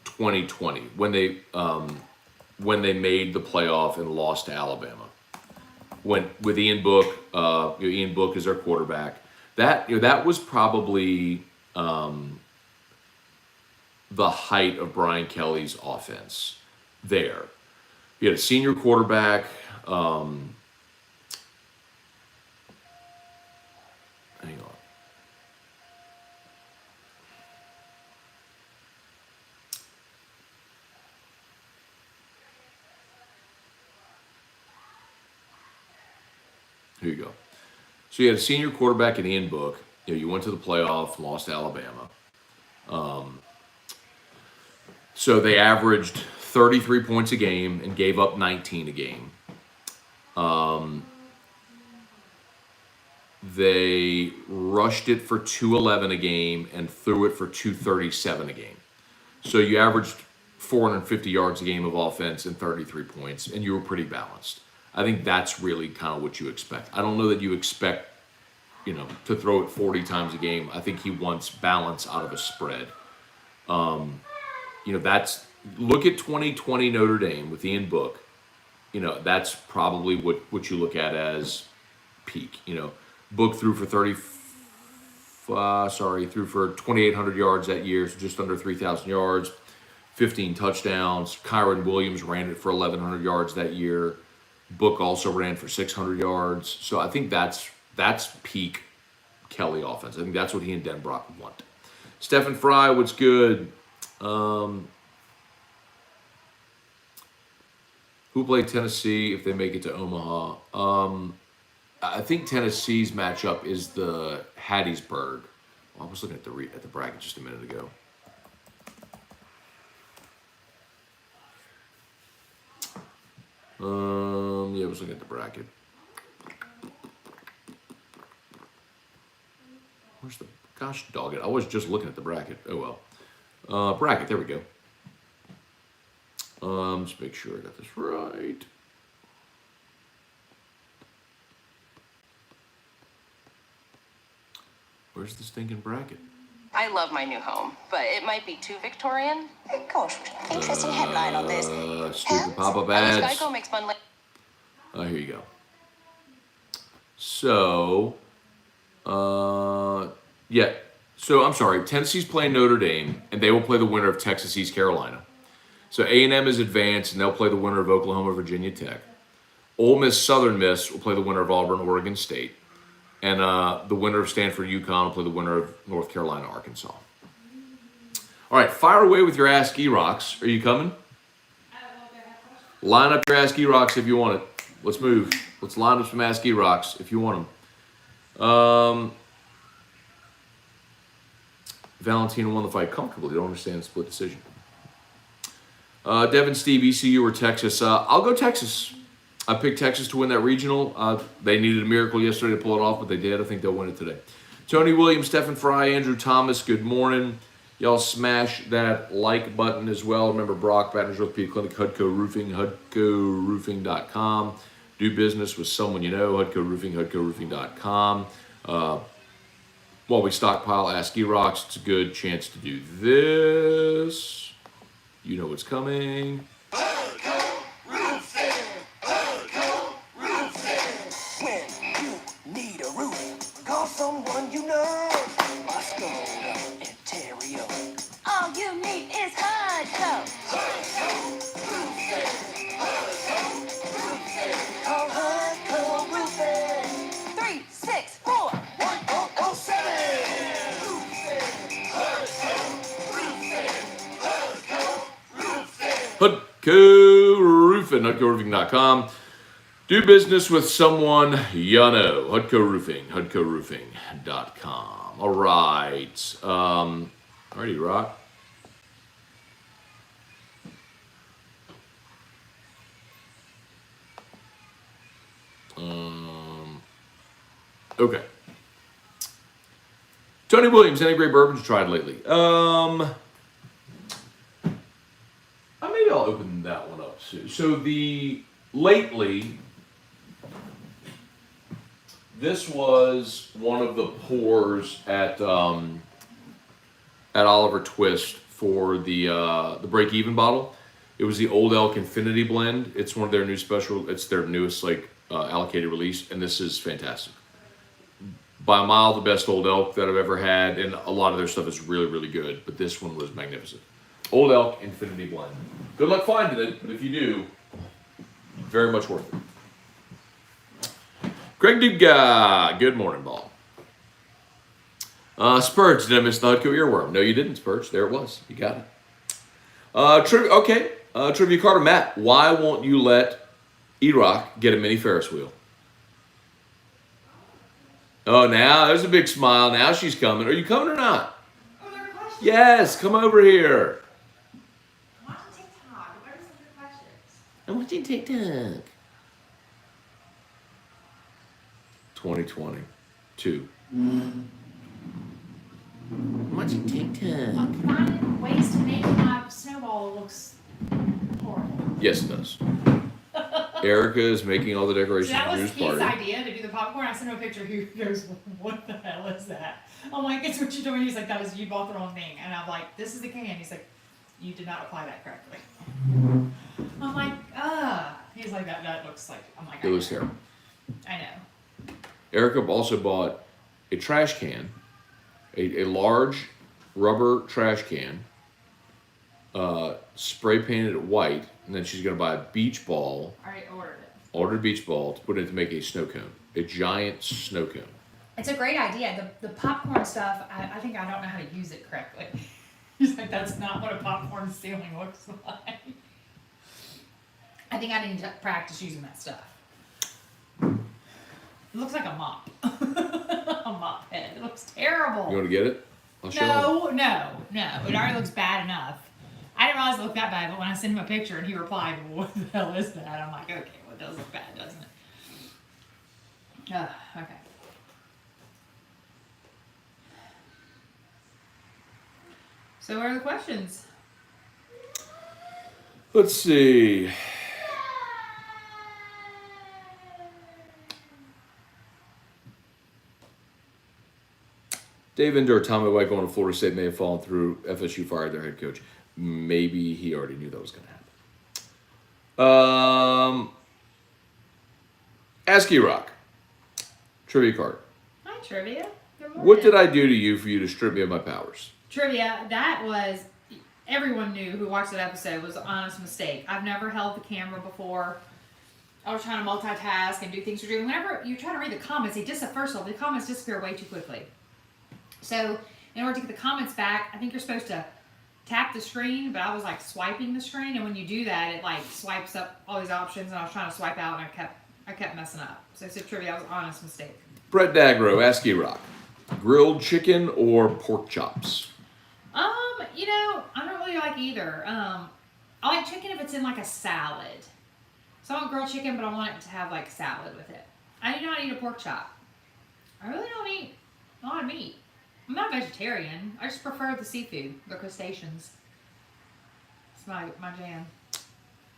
2020 when they made the playoff and lost to Alabama. With Ian Book, Ian Book is their quarterback. That was probably the height of Brian Kelly's offense there. You had a senior quarterback. Hang on. Here you go. So you had a senior quarterback in Ian Book. You went to the playoff, lost to Alabama. So they averaged 33 points a game and gave up 19 a game. They rushed it for 211 a game and threw it for 237 a game. So you averaged 450 yards a game of offense and 33 points, and you were pretty balanced. I think that's really kind of what you expect. I don't know that you expect, to throw it 40 times a game. I think he wants balance out of a spread. That's look at 2020 Notre Dame with Ian Book. That's probably what you look at as peak. Book threw for 2,800 yards that year, so just under 3,000 yards, 15 touchdowns. Kyron Williams ran it for 1,100 yards that year. Book also ran for 600 yards. So I think that's peak Kelly offense. I think that's what he and Denbrock want. Stephen Fry, what's good? Who played Tennessee if they make it to Omaha? I think Tennessee's matchup is the Hattiesburg. I was looking at the bracket just a minute ago. Yeah, I was looking at the bracket. Where's the gosh dog it? I was just looking at the bracket. Oh well. Bracket, there we go. Let's make sure I got this right. Where's the stinking bracket? I love my new home, but it might be too Victorian. Gosh, interesting headline on this. Stupid pop-up At least ads. Geico makes fun. Here you go. So, yeah. So I'm sorry. Tennessee's playing Notre Dame, and they will play the winner of Texas East Carolina. So A&M is advanced, and they'll play the winner of Oklahoma Virginia Tech. Ole Miss Southern Miss will play the winner of Auburn Oregon State, and the winner of Stanford UConn will play the winner of North Carolina Arkansas. All right, fire away with your Ask E-Rocks. Are you coming? Line up your Ask E-Rocks if you want it. Let's move. Let's line up some Ask E-Rocks if you want them. Valentina won the fight comfortably. Don't understand the split decision. Devin, Steve, ECU or Texas? I'll go Texas. I picked Texas to win that regional. They needed a miracle yesterday to pull it off, but they did. I think they'll win it today. Tony Williams, Stephen Fry, Andrew Thomas, good morning. Y'all smash that like button as well. Remember, Brock, Baton Rouge Orthopedic Clinic, Hudco Roofing, HudcoRoofing.com. Do business with someone you know, Hudco Roofing, HudcoRoofing.com. While we stockpile Ask E-Rocks, it's a good chance to do this. You know what's coming. When you need a roof, call someone you know. Scone, Ontario. All you need is Hudco. Call Hudco Roofing. 1007. Hudco Roofing, HudcoRoofing.com. Do business with someone you know. Hudco Roofing, HudcoRoofing.com. All right. Alrighty, Rock. Okay. Tony Williams, any great bourbons you tried lately? Maybe I'll open that one up soon. So lately, this was one of the pours at Oliver Twist for the break even bottle. It was the Old Elk Infinity Blend. It's one of their new special. It's their newest allocated release, and this is fantastic. By a mile, the best Old Elk that I've ever had, and a lot of their stuff is really, really good. But this one was magnificent. Old Elk Infinity Blend. Good luck finding it, but if you do, very much worth it. Greg Duga, good morning, ball. Spurge, did I miss the Hudco earworm? No, you didn't, Spurge. There it was. You got it. Trivia Carter, Matt, why won't you let E-Rock get a mini Ferris wheel? Oh, now there's a big smile. Now she's coming. Are you coming or not? Oh, there are questions. Yes, come over here. I'm watching TikTok. What are some good questions? I'm watching TikTok. 2022. I'm watching TikTok. I'm finding ways to make my snowball looks horrible. Yes, it does. Erica is making all the So decorations that for was Drew's Keith's party. idea to do the popcorn. I sent him a picture. He goes, "What the hell is that?" I'm like, "It's what you're doing." He's like, "That was you bought the wrong thing." And I'm like, "This is the can." He's like, "You did not apply that correctly." I'm like, He's like, "That looks like." I'm like, It was terrible. I know. Erica also bought a trash can, a large rubber trash can, spray painted it white, and then she's going to buy a beach ball, I already ordered it. ordered a beach ball to put in to make a snow cone, a giant snow cone. It's a great idea. The popcorn stuff, I think I don't know how to use it correctly. He's like, "That's not what a popcorn ceiling looks like." I think I need to practice using that stuff. It looks like a mop. A mop head. It looks terrible. You want to get it? I'll show him. No. It already looks bad enough. I didn't realize it looked that bad, but when I sent him a picture and he replied, "What the hell is that?" I'm like, okay, well, it does look bad, doesn't it? Okay. So, what are the questions? Let's see. Dave Ender, Tommy White going to Florida State may have fallen through. FSU fired their head coach. Maybe he already knew that was going to happen. Ask E-Rock. Trivia card. Hi, Trivia. Good morning. What did I do to you for you to strip me of my powers? Trivia, that was, everyone knew who watched that episode was an honest mistake. I've never held the camera before. I was trying to multitask and do things for you. Whenever you try to read the comments, first of all, the comments disappear way too quickly. So, in order to get the comments back, I think you're supposed to tap the screen, but I was like swiping the screen, and when you do that, it like swipes up all these options, and I was trying to swipe out, and I kept messing up. So, Trivia, that was an honest mistake. Brett Dagro, ask E-Rock. Grilled chicken or pork chops? I don't really like either. I like chicken if it's in like a salad. So I want grilled chicken, but I want it to have like salad with it. I do not eat a pork chop. I really don't eat a lot of meat. I'm not a vegetarian. I just prefer the seafood, the crustaceans. It's my jam.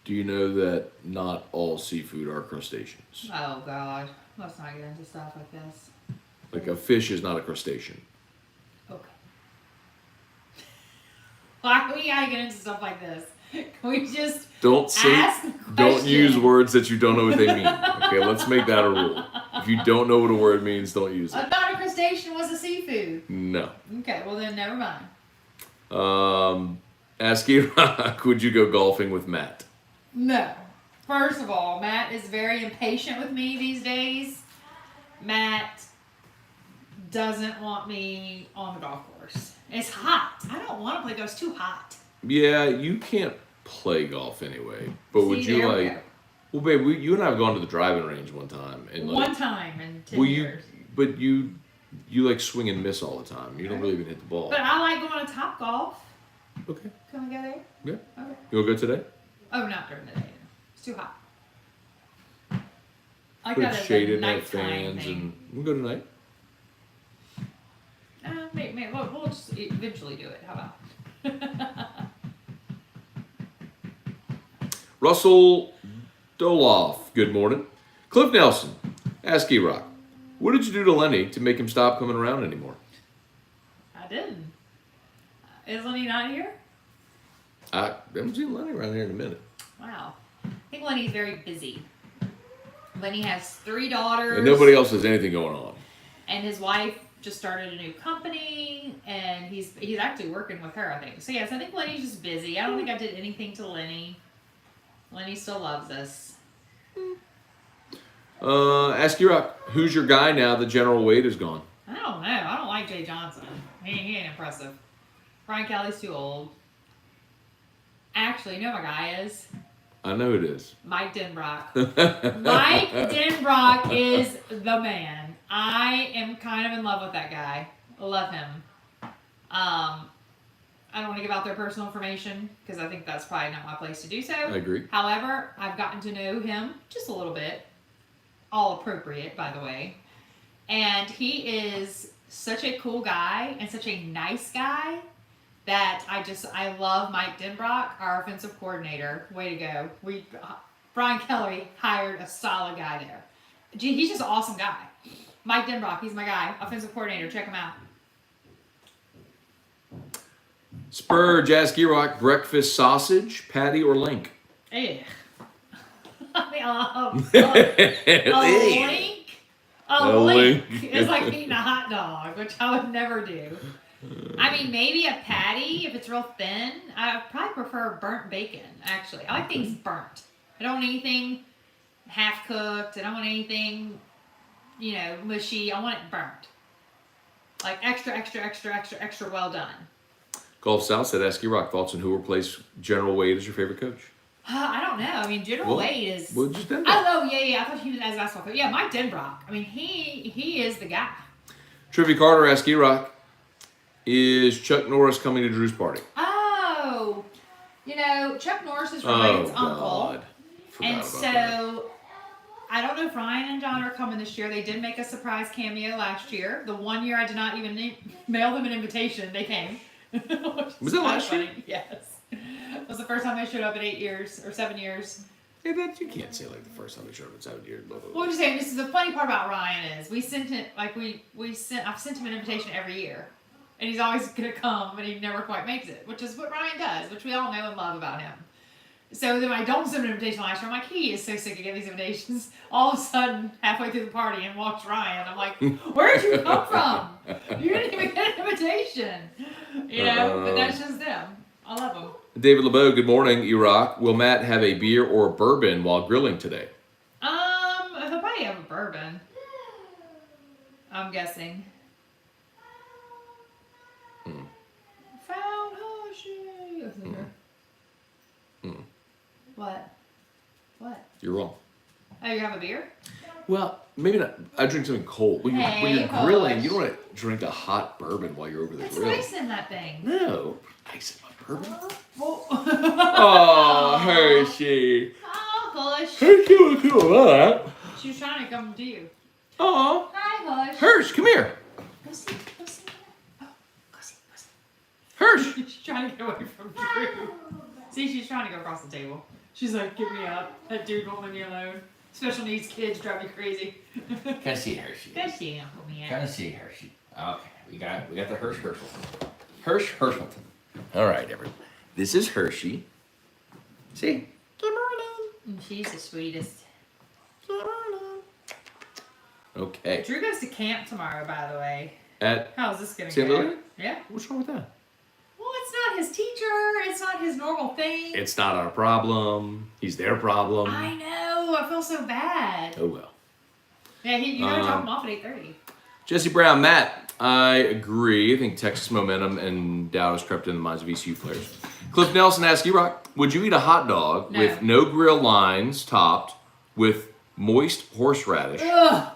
Do you know that not all seafood are crustaceans? Oh God, let's not get into stuff like this. Like a fish is not a crustacean. Okay. Why do we gotta get into stuff like this? Can we just Don't use words that you don't know what they mean. Okay, let's make that a rule. If you don't know what a word means, don't use I it. thought a crustacean was a seafood. No. Okay, well then never mind. Ask E-Rock, would you go golfing with Matt? No. First of all, Matt is very impatient with me these days. Matt doesn't want me on the golf course. It's hot. I don't want to play golf. It's too hot. Yeah, you can't play golf anyway. But would you there we like? go. Well, babe, you and I have gone to the driving range one time, and like, One time in 10 well, years. but you like swing and miss all the time. You don't really even hit the ball. But I like going to Top Golf. Okay. Can we go there? Yeah. Okay. You want to go today? Oh, not during the day. It's too hot. I like Put that it as a shaded and have nighttime fans, thing. and we'll go tonight. Maybe, we'll just eventually do it. How about? Russell Doloff, good morning. Cliff Nelson, ask E-Rock, what did you do to Lenny to make him stop coming around anymore? I didn't. Is Lenny not here? I haven't seen Lenny around here in a minute. Wow. I think Lenny's very busy. Lenny has 3 daughters. And nobody else has anything going on. And his wife just started a new company, and he's actually working with her, I think. So yes, I think Lenny's just busy. I don't think I did anything to Lenny. Lenny still loves us. Ask E-Rock, who's your guy now that General Wade is gone? I don't know. I don't like Jay Johnson. He ain't impressive. Brian Kelly's too old. Actually, you know who my guy is? I know it is. Mike Denbrock. Mike Denbrock is the man. I am kind of in love with that guy. I love him. I don't want to give out their personal information because I think that's probably not my place to do so. I agree. However, I've gotten to know him just a little bit. All appropriate, by the way. And he is such a cool guy and such a nice guy that I love Mike Denbrock, our offensive coordinator. Way to go. Brian Kelly hired a solid guy there. He's just an awesome guy. Mike Denbrock, he's my guy. Offensive coordinator, check him out. Spurge, ask E-Rock, breakfast sausage, patty, or link? Ugh. A link? A link. It's like eating a hot dog, which I would never do. I mean, maybe a patty if it's real thin. I probably prefer burnt bacon, actually. I like things burnt. I don't want anything half cooked. I don't want anything, mushy. I want it burnt. Like extra well done. Golf South said, ask E-Rock, thoughts on who replaced General Wade as your favorite coach? I don't know. I mean, General Wade is. Well, just Denbrock. Oh, yeah. I thought he was as basketball coach. Yeah, Mike Denbrock. I mean, he is the guy. Trivia Carter asks E-Rock, is Chuck Norris coming to Drew's party? Oh, Chuck Norris is Ryan's uncle. God. Forgot And about so, that. I don't know if Ryan and John are coming this year. They did make a surprise cameo last year. The one year I did not even mail them an invitation, they came. Was that last year? Yes. It was the first time they showed up in 8 years or 7 years. Yeah, that you can't say like the first time they showed up in 7 years. Blah, blah, blah. Well, I'm just saying, this is the funny part about Ryan is we sent it like I've sent him an invitation every year, and he's always gonna come, but he never quite makes it, which is what Ryan does, which we all know and love about him. So then when I don't send him an invitation last year, I'm like, he is so sick of getting these invitations. All of a sudden, halfway through the party, and walks Ryan. I'm like, where'd you come from? You didn't even get an invitation. But that's just them. I love them. David LeBeau, good morning, E-Rock. Will Matt have a beer or a bourbon while grilling today? He'll probably have a bourbon. I'm guessing. Found Hershey. What? You're wrong. Oh, you have a beer? Well, maybe not. I drink something cold. When you're grilling, you don't want to drink a hot bourbon while you're over the It's grill. ice in that thing. No. Ice in my bourbon? Well, Oh, Hershey. oh, Hush. Hershey was cool, that. She was trying to come to you. Oh. Hi, Hush. Hirsch, come here. Go see. Oh, go see. Hirsch. She's trying to get away from Drew. See, she's trying to go across the table. She's like, get me up. That dude won't leave me alone. Special needs kids drive me crazy. Can I see Hershey? Go see Uncle Man. Can I see Hershey? Okay, we got the Hirsch Herschelton. Hirsch Herschelton. All right, everyone. This is Hershey. See? Good morning. She's the sweetest. Good morning. Okay. Drew goes to camp tomorrow, by the way. At How's this gonna St. go? Louis? Yeah. What's wrong with that? Well, it's not his teacher. It's not his normal thing. It's not our problem. He's their problem. I know. I feel so bad. Oh well. Yeah, you gotta drop him off at 8:30. Jesse Brown, Matt, I agree. I think Texas momentum and doubt has crept in the minds of ECU players. Cliff Nelson asks E-Rock, would you eat a hot dog No. with no grill lines topped with moist horseradish Ugh.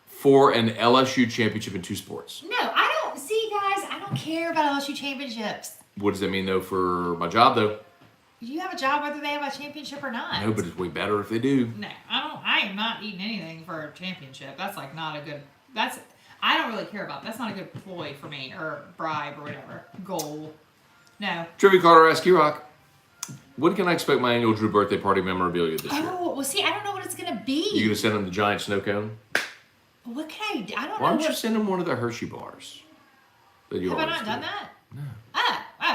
for an LSU championship in 2 sports? No, I don't. See, guys, I don't care about LSU championships. What does that mean, though, for my job, though? You have a job whether they have a championship or not. No, but it's way better if they do. No, I am not eating anything for a championship. That's like not a good. I don't really care about. That's not a good ploy for me or bribe or whatever goal. No. Trivia Carter asks E-Rock, when can I expect my annual Drew birthday party memorabilia this year? Oh well, see, I don't know what it's gonna be. You gonna send him the giant snow cone? What can I do? I don't Why know. don't you send him one of the Hershey bars? That you Have I always not do? done that? No.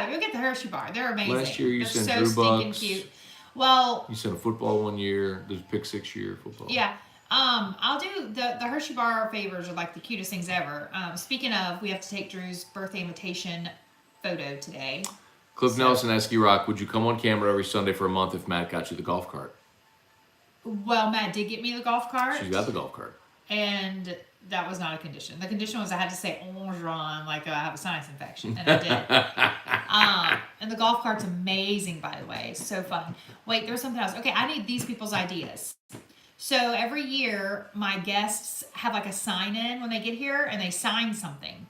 You'll get the Hershey bar. They're amazing. Last year you They're sent so Drew stinking bucks. cute. Well, You sent a football one year. There's pick 6 year football. yeah. I'll do the Hershey bar favors are like the cutest things ever. Speaking of, we have to take Drew's birthday invitation photo today. Cliff Nelson asks E-Rock, would you come on camera every Sunday for a month if Matt got you the golf cart? Well, Matt did get me the golf cart. She's got the golf cart. And that was not a condition. The condition was I had to say Orgeron like I have a sinus infection, and I did. And the golf cart's amazing, by the way. So fun. Wait, there's something else. Okay, I need these people's ideas. So every year, my guests have like a sign-in when they get here, and they sign something.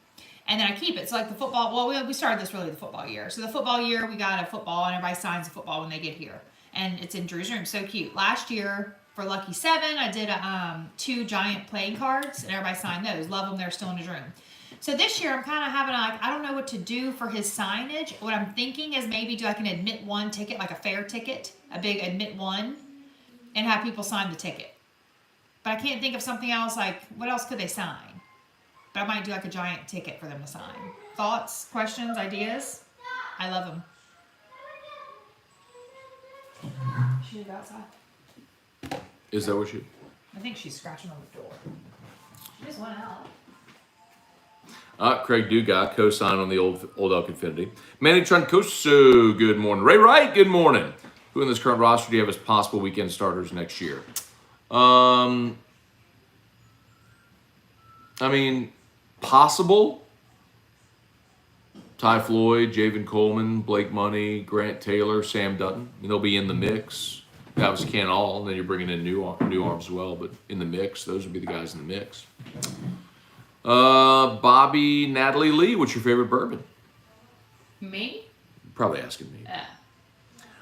And then I keep it. So like the football, well, we started this really the football year. So the football year, we got a football, and everybody signs a football when they get here. And it's in Drew's room. So cute. Last year, for Lucky 7, I did 2 giant playing cards, and everybody signed those. Love them. They're still in his room. So this year, I'm kind of having I don't know what to do for his signage. What I'm thinking is maybe do like an admit 1 ticket, like a fair ticket, a big admit 1, and have people sign the ticket. But I can't think of something else, like, what else could they sign? But I might do like a giant ticket for them to sign. Thoughts, questions, ideas? I love them. She should go outside. Is that what you... I think she's scratching on the door. She just went out. Craig Dugas, co-sign on the old Elk Infinity. Manny Troncoso, good morning. Ray Wright, good morning. Who in this current roster do you have as possible weekend starters next year? I mean, possible. Ty Floyd, Javen Coleman, Blake Money, Grant Taylor, Sam Dutton. I mean, they'll be in the mix. That was Ken All, and then you're bringing in new arms as well. But in the mix, those would be the guys in the mix. Bobby, Natalie Lee, what's your favorite bourbon? Me? Probably asking me. Yeah.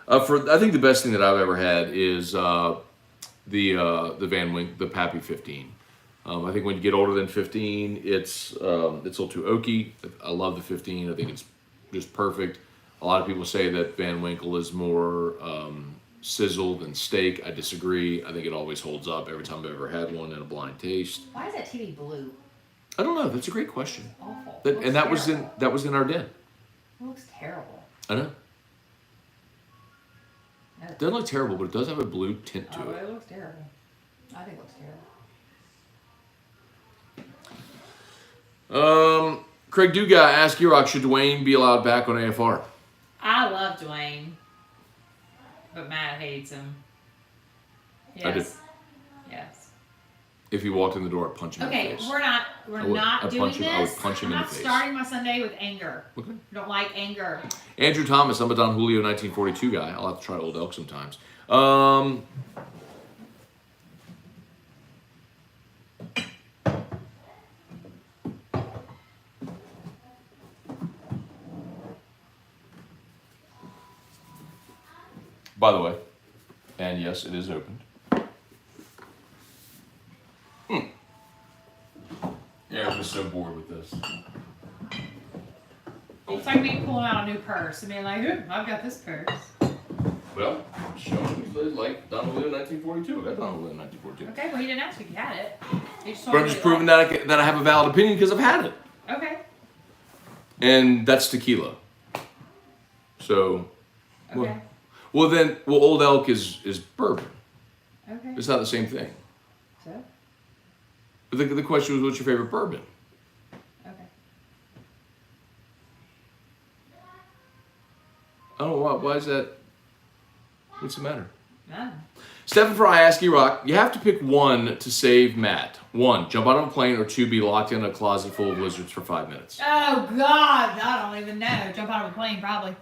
I think the best thing that I've ever had is the Van Wink, the Pappy 15. I think when you get older than 15, it's a little too oaky. I love the 15. I think it's just perfect. A lot of people say that Van Winkle is more sizzle than steak. I disagree. I think it always holds up every time I've ever had one in a blind taste. Why is that TV blue? I don't know. That's a great question. Awful. That was in our den. It looks terrible. I know. No. It doesn't look terrible, but it does have a blue tint to it. It looks terrible. I think it looks terrible. Craig Duga, ask Rock, should Dwayne be allowed back on AFR? I love Dwayne, but Matt hates him. Yes. I do. Yes. If he walked in the door, I'd punch him in the Okay, face. we're not doing this. I would punch him I'm in not the face. starting my Sunday with anger. Okay. I don't like anger. Andrew Thomas, I'm a Don Julio 1942 guy. I'll have to try Old Elk sometimes. By the way, and yes, it is opened. Yeah, I was so bored with this. It's like me pulling out a new purse and being like, "Ooh, I've got this purse." Well, show me like Don Julio 1942. I got Don Julio 1942. Okay, well, you didn't ask if you had it. You just told But I'm me just you proving liked that I have a valid opinion because I've had it. it. Okay. And that's tequila. So, Okay. well, Old Elk is bourbon. Okay. It's not the same thing. So. But the question was, what's your favorite bourbon? Okay. I don't know why is that? What's the matter? None. Stephen Fry, ask Rock, you have to pick one to save Matt. 1, jump out of a plane, or 2, be locked in a closet full of lizards for 5 minutes. Oh God, I don't even know. Jump out of a plane, probably.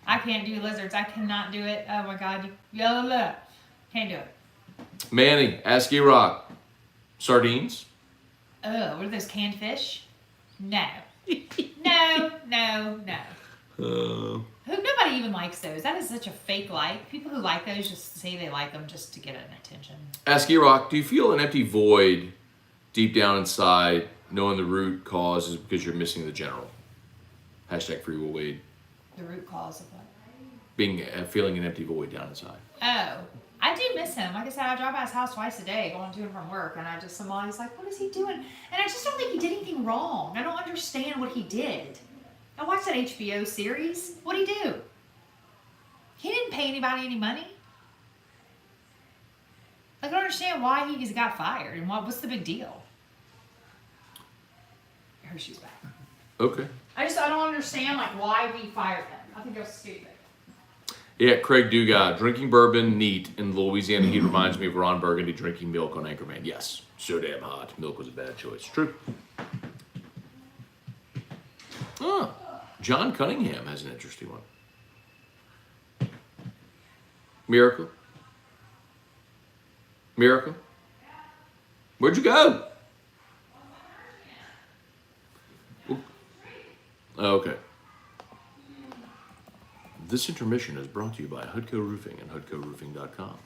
I can't do lizards. I cannot do it. Oh my God, look. Can't do it. Manny, ask Rock, sardines? Oh, what are those, canned fish? No. No. Nobody even likes those. That is such a fake like. People who like those just say they like them just to get an attention. Ask Rock, do you feel an empty void deep down inside, knowing the root cause is because you're missing the general? Hashtag Free Will Wade. The root cause of what? Feeling an empty void down inside. Oh, I do miss him. Like I said, I drive by his house twice a day going to and from work, and I'm always like, what is he doing? And I just don't think he did anything wrong. I don't understand what he did. I watched that HBO series. What'd he do? He didn't pay anybody any money. I don't understand why he got fired and what's the big deal. Hershey's back. Okay. I don't understand why we fired him. I think it was stupid. Yeah, Craig Dugas, drinking bourbon neat in the Louisiana heat reminds me of Ron Burgundy drinking milk on Anchorman. Yes, so damn hot. Milk was a bad choice. True. Oh, John Cunningham has an interesting one. Miracle? Where'd you go? Oh, okay. This intermission is brought to you by Hudco Roofing and HudcoRoofing.com.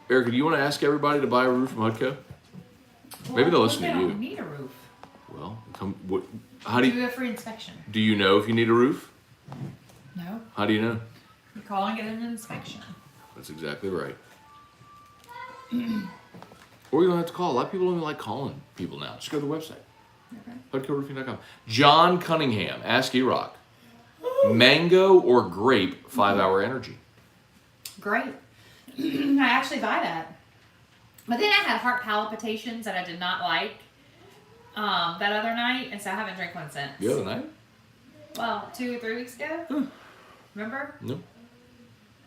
Erica, do you want to ask everybody to buy a roof from Hudco? Maybe they'll listen to They you. don't need a roof. Well, how do Do you a free inspection. do you know if you need a roof? No. How do you know? You call and get an inspection. That's exactly right. Or you don't have to call. A lot of people don't even like calling people now. Just go to the website. Okay. HudcoRoofing.com. John Cunningham, ask E-Rock. Mango or grape 5-hour energy? Great. I actually buy that. But then I had heart palpitations that I did not like that other night, and so I haven't drank one since. The other night? Well, 2 or 3 weeks ago. Remember? No.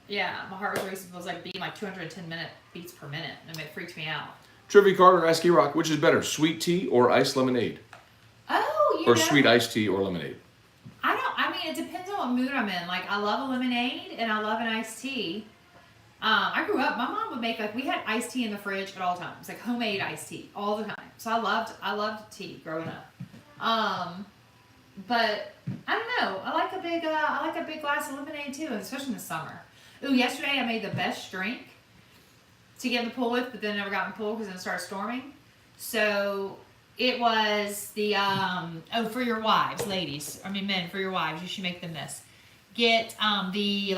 Yeah, my heart was beating 210 beats per minute, and it freaked me out. Trivia Carter, ask E-Rock, which is better, sweet tea or iced lemonade? Oh, you Or know, sweet iced tea or lemonade? I mean, it depends on what mood I'm in. Like, I love a lemonade and I love an iced tea. I grew up, my mom would make, like, we had iced tea in the fridge at all times, like homemade iced tea all the time. So I loved tea growing up. But I don't know. I like a big glass of lemonade too, especially in the summer. Ooh, yesterday I made the best drink to get in the pool with, but then never got in the pool because then it started storming. So it was the for your wives, ladies. I mean men, for your wives, you should make them this. Get the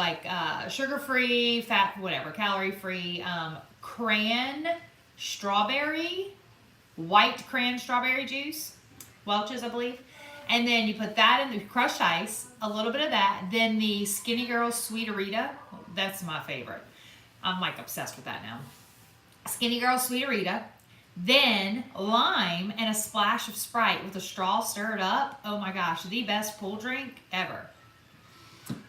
sugar-free, fat, whatever, calorie-free cran strawberry, white cran strawberry juice, Welch's, I believe. And then you put that in the crushed ice, a little bit of that. Then the Skinny Girl Sweeterita, that's my favorite. I'm like obsessed with that now. Skinny Girl Sweeterita. Then lime and a splash of Sprite with a straw stirred up. Oh my gosh, the best pool drink ever.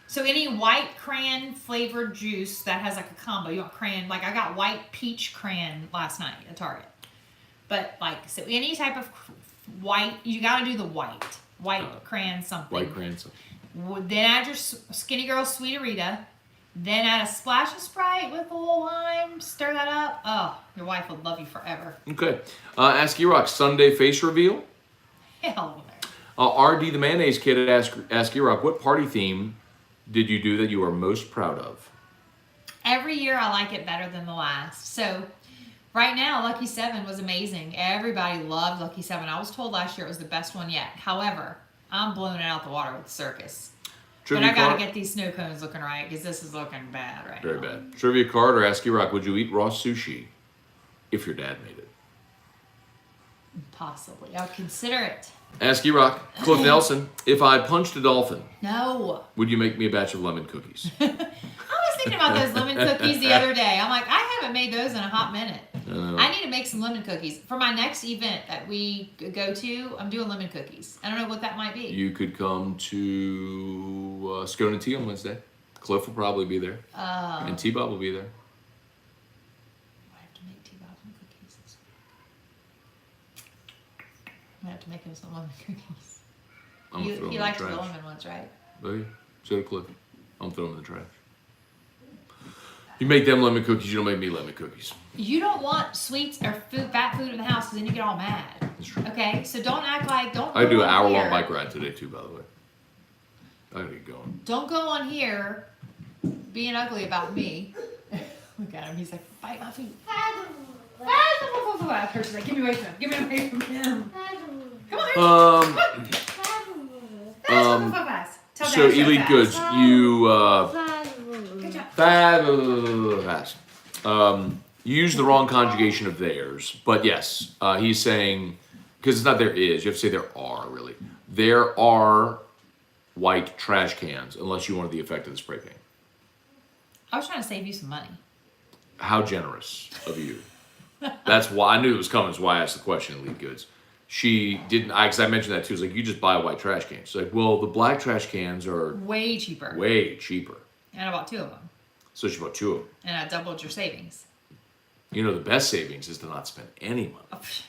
So any white cran flavored juice that has like a combo. You want cran, like I got white peach cran last night at Target. But like, so any type of white, you gotta do the white cran something. White cran something. Then add your Skinny Girl Sweeterita. Then add a splash of Sprite with a little lime. Stir that up. Oh, your wife will love you forever. Okay. Ask E-Rock, Sunday face reveal? Hell no. RD the Mayonnaise Kid ask E-Rock, what party theme did you do that you are most proud of? Every year I like it better than the last. So right now, Lucky 7 was amazing. Everybody loved Lucky 7. I was told last year it was the best one yet. However, I'm blowing it out the water with the circus. Trivia But I gotta card? get these snow cones looking right because this is looking bad right Very now. bad. Trivia card or ask E-Rock, would you eat raw sushi if your dad made it? Possibly. I would consider it. Ask E-Rock, Cliff Nelson, if I punched a dolphin, No. would you make me a batch of lemon cookies? I was thinking about those lemon cookies the other day. I'm like, I haven't made those in a hot minute. I need to make some lemon cookies. For my next event that we go to, I'm doing lemon cookies. I don't know what that might be. You could come to Scone and Tea on Wednesday. Cliff will probably be there. And T-Bob will be there. I have to make T-Bob some cookies this week. I have to make him some lemon cookies. I'm gonna throw He them likes in the the trash. lemon ones, right? Oh, yeah. So did Cliff. I'm throwing them in the trash. You make them lemon cookies, you don't make me lemon cookies. You don't want sweets or fat food in the house because then you get all mad. That's true. Okay, so don't act like I do go an on hour-long here- bike ride today too, by the way. I gotta get going. Don't go on here being ugly about me. Look at him. He's like, bite my feet. She's like, give me away from him. Give me away from him. Come on. Fast. Tell So Dad to go Elite fast. Goods, you Good job. fast. You used the wrong conjugation of theirs, but yes, he's saying because it's not there is. You have to say there are really. There are white trash cans unless you wanted the effect of the spray paint. I was trying to save you some money. How generous of you. That's why I knew it was coming. That's why I asked the question, Elite Goods. She didn't, because I mentioned that too. It's like, you just buy a white trash can. She's like, well, the black trash cans are Way cheaper. way cheaper. And I bought 2 of them. So she bought 2 of them. And I doubled your savings. You know, the best savings is to not spend any money. Oh, psh.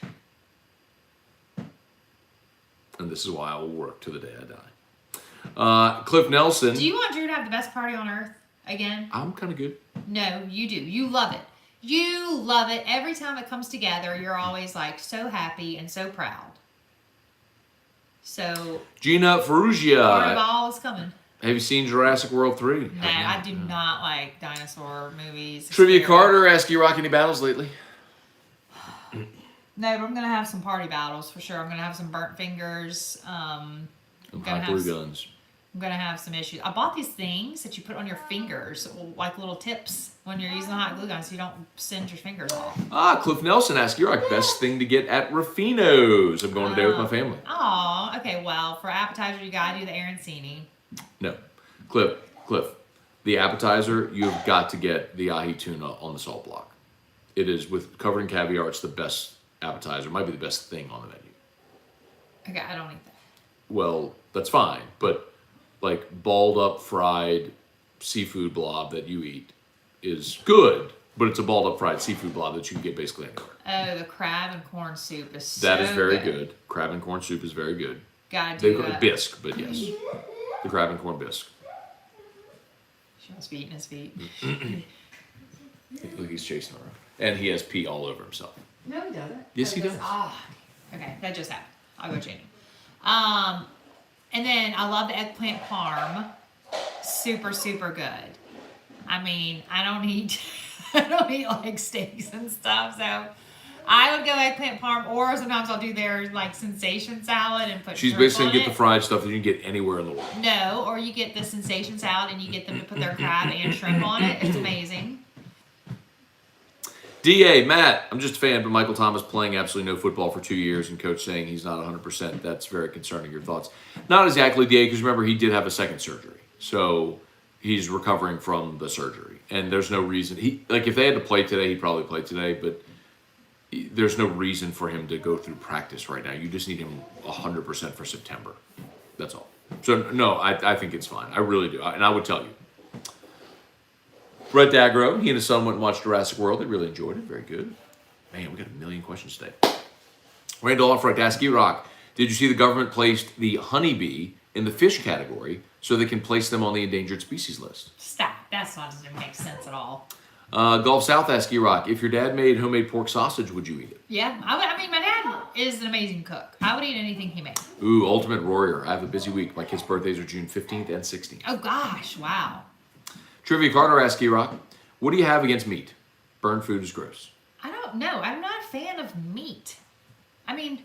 And this is why I will work to the day I die. Cliff Nelson. Do you want Drew to have the best party on earth again? I'm kind of good. No, you do. You love it. You love it. Every time it comes together, you're always like so happy and so proud. So, Gina Ferrugia. Carnival is coming. Have you seen Jurassic World 3? No, I do not like dinosaur movies. Trivia Scary. Carter, ask you rock any battles lately? No, but I'm gonna have some party battles for sure. I'm gonna have some burnt fingers. I'm gonna Hot have glue guns. I'm gonna have some issues. I bought these things that you put on your fingers, like little tips when you're using the hot glue gun, so you don't singe your fingers off. Cliff Nelson, ask you rock best thing to get at Ruffino's. I'm going today with my family. Oh, okay. Well, for appetizer, you gotta do the arancini. No, Cliff. The appetizer, you've got to get the ahi tuna on the salt block. It is covered in caviar. It's the best appetizer. It might be the best thing on the menu. Okay, I don't eat that. Well, that's fine, but like balled up fried seafood blob that you eat is good, but it's a balled up fried seafood blob that you can get basically anywhere. Oh, the crab and corn soup is so That is very good. Crab and corn soup is very good. Gotta They do call it it. bisque, but yes, the crab and corn bisque. She must be eating his feet. Look, he's chasing around, and he has pee all over himself. No, he doesn't. Yes, he does. Okay, that just happened. I'll go change him. And then I love the eggplant parm. Super, super good. I mean, I don't eat like steaks and stuff, so I would go eggplant parm, or sometimes I'll do their like sensation salad and put. She's shrimp basically on get the it. fried stuff that you can get anywhere in the world. No, or you get the sensation salad and you get them to put their crab and shrimp on it. It's amazing. DA, Matt, I'm just a fan, but Michael Thomas playing absolutely no football for 2 years and coach saying he's not 100%. That's very concerning. Your thoughts? Not exactly, DA, because remember, he did have a second surgery. So he's recovering from the surgery. And there's no reason. If they had to play today, he'd probably play today, but there's no reason for him to go through practice right now. You just need him 100% for September. That's all. So, no, I think it's fine. I really do. And I would tell you. Brett Dagro, he and his son went and watched Jurassic World. They really enjoyed it. Very good. Man, we got a million questions today. Randall Alfred, ask E-Rock, did you see the government placed the honeybee in the fish category so they can place them on the endangered species list? Stop. That's not doesn't make sense at all. Gulf South, ask E-Rock, if your dad made homemade pork sausage, would you eat it? Yeah, I mean, my dad is an amazing cook. I would eat anything he made. Ooh, Ultimate Warrior. I have a busy week. My kids' birthdays are June 15th and 16th. Oh gosh, wow. Trivia Carter, ask E-Rock, what do you have against meat? Burned food is gross. I don't know. I'm not a fan of meat. I mean,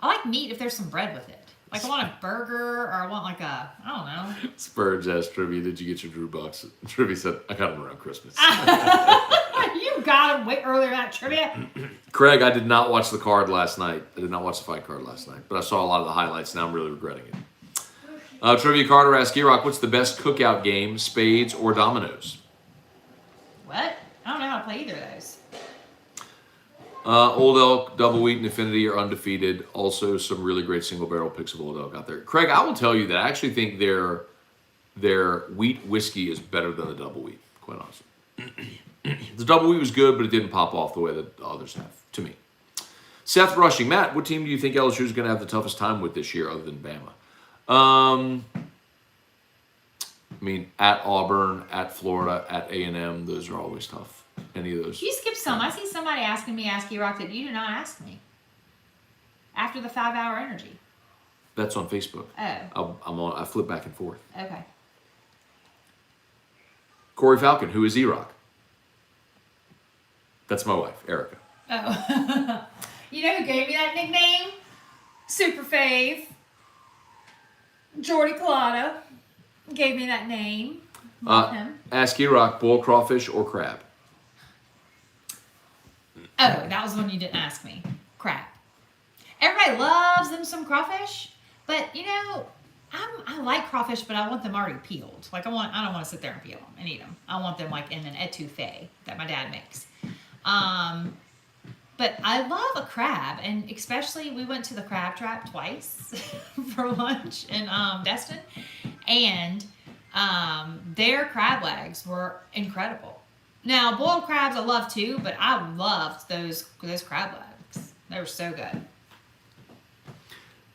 I like meat if there's some bread with it. Like I want a burger or I want like a, I don't know. Spurge asked Trivia, did you get your Drew box? Trivia said, I got them around Christmas. You got him way earlier than that trivia. Craig, I did not watch the card last night. I did not watch the fight card last night, but I saw a lot of the highlights. Now I'm really regretting it. Trivia Carter asked E-Rock, what's the best cookout game, spades or dominoes? What? I don't know how to play either of those. Old Elk, Double Wheat, and Affinity are undefeated. Also, some really great single barrel picks of Old Elk out there. Craig, I will tell you that I actually think their wheat whiskey is better than the Double Wheat, quite honestly. The Double Wheat was good, but it didn't pop off the way that the others have, to me. Seth Rushing, Matt, what team do you think LSU is going to have the toughest time with this year other than Bama? I mean, at Auburn, at Florida, at A&M, those are always tough. Any of those. You skipped some. I see somebody asking me, ask E-Rock, that you did not ask me. After the 5-hour energy. That's on Facebook. Oh, I flip back and forth. okay. Corey Falcon, who is E-Rock? That's my wife, Erica. Oh. You know who gave me that nickname? Super Fave. Jordy Collada gave me that name. Love him. Ask E-Rock, boiled crawfish or crab? Oh, that was the one you didn't ask me. Crap. Everybody loves them some crawfish, but you know, I like crawfish, but I want them already peeled. Like I don't want to sit there and peel them and eat them. I want them like in an etouffee that my dad makes. But I love a crab, and especially we went to the Crab Trap twice for lunch in Destin, and their crab legs were incredible. Now boiled crabs I love too, but I loved those crab legs. They were so good.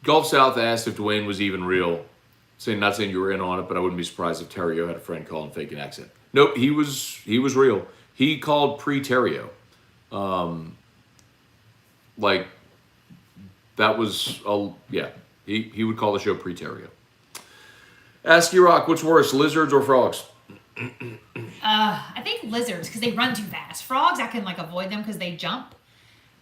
Gulf South asked if Dwayne was even real. Not saying you were in on it, but I wouldn't be surprised if Terrio had a friend call him fake an accent. Nope, he was real. He called pre-Terrio. Like that was he would call the show pre-Terrio. Ask E-Rock, what's worse, lizards or frogs? I think lizards because they run too fast. Frogs I can like avoid them because they jump.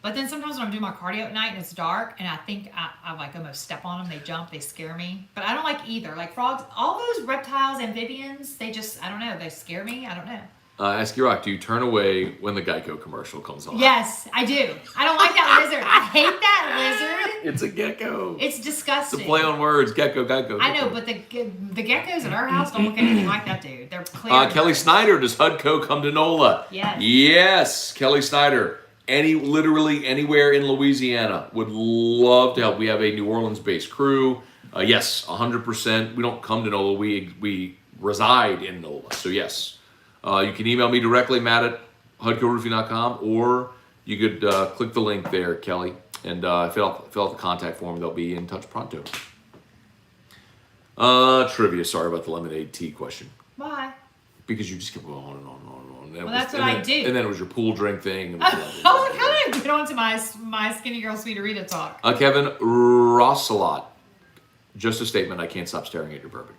But then sometimes when I'm doing my cardio at night and it's dark and I think I like almost step on them, they jump, they scare me. But I don't like either. Like frogs, all those reptiles, amphibians, they just, I don't know, they scare me. I don't know. Ask E-Rock, do you turn away when the Geico commercial comes on? Yes, I do. I don't like that lizard. I hate that lizard. It's a gecko. It's disgusting. It's a play on words, gecko, gecko. I know, but the geckos at our house don't look anything like that dude. They're clear. Kelly Snyder, does HUDCO come to NOLA? Yes. Yes, Kelly Snyder. Literally anywhere in Louisiana would love to help. We have a New Orleans-based crew. Yes, 100%. We don't come to NOLA. We reside in NOLA. So yes, you can email me directly, Matt at HUDCOroofing.com, or you could click the link there, Kelly, and fill out the contact form. They'll be in touch pronto. Trivia. Sorry about the lemonade tea question. Why? Because you just kept going on and on and on and on. Well, that's what I do. And then it was your pool drink thing. And I was like, how did I get onto my skinny girl Sweeterita talk? Kevin Rossalot. Just a statement. I can't stop staring at your bourbon.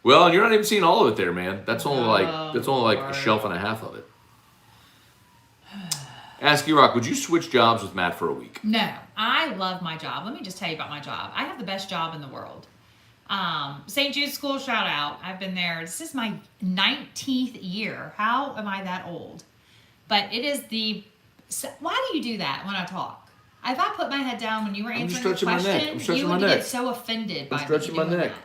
Well, and you're not even seeing all of it there, man. That's only like a shelf and a half of it. Ask you, Rock, would you switch jobs with Matt for a week? No, I love my job. Let me just tell you about my job. I have the best job in the world. St. Jude's School, shout out. I've been there. This is my 19th year. How am I that old? But it is why do you do that when I talk? If I put my head down when you were answering the question, you would get so offended by me stretching my doing neck. that.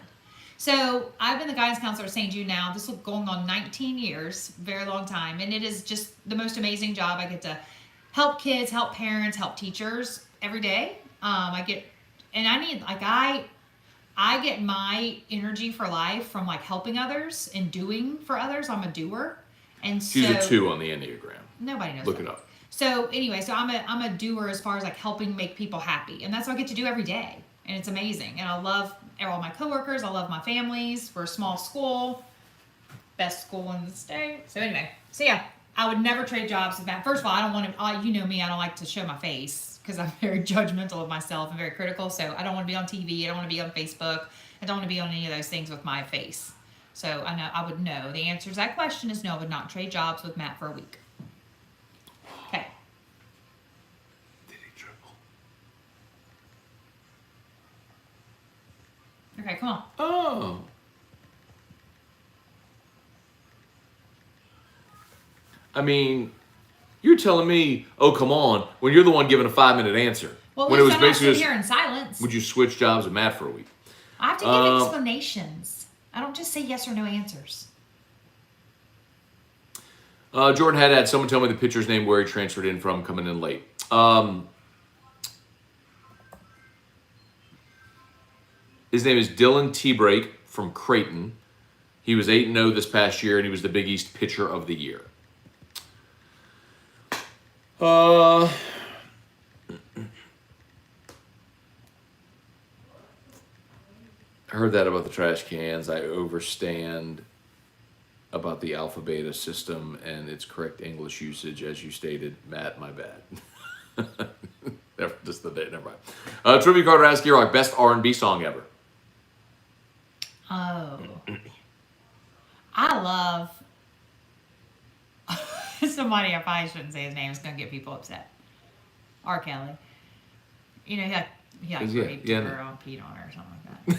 So I've been the guidance counselor at St. Jude now. This is going on 19 years, very long time. And it is just the most amazing job. I get to help kids, help parents, help teachers every day. I get my energy for life from like helping others and doing for others. I'm a doer. And so She's a 2 on the Enneagram. nobody knows. Look it up. So anyway, I'm a doer as far as like helping make people happy. And that's what I get to do every day. And it's amazing. And I love all my coworkers. I love my families. We're a small school. Best school in the state. So anyway, yeah, I would never trade jobs with Matt. First of all, I don't want to, you know me, I don't like to show my face because I'm very judgmental of myself and very critical. So I don't want to be on TV. I don't want to be on Facebook. I don't want to be on any of those things with my face. So I would know. The answer to that question is no, I would not trade jobs with Matt for a week. Okay. Did he triple? Okay, come on. Oh. I mean, you're telling me, oh, come on, when you're the one giving a 5-minute answer. Well, at when least I'm not sitting here in silence. Would you switch jobs with Matt for a week? I have to give explanations. I don't just say yes or no answers. Jordan had someone tell me the pitcher's name where he transferred in from coming in late. His name is Dylan T-Break from Creighton. He was 8-0 this past year, and he was the Big East Pitcher of the Year. I heard that about the trash cans. I overstand about the alpha beta system and its correct English usage, as you stated. Matt, my bad. Just the day, never mind. Trivia Carter asks you, Rock, best R&B song ever. Oh. I love somebody, I probably shouldn't say his name, it's going to get people upset. R. Kelly. You know, he raped a girl and peed on her or something like that.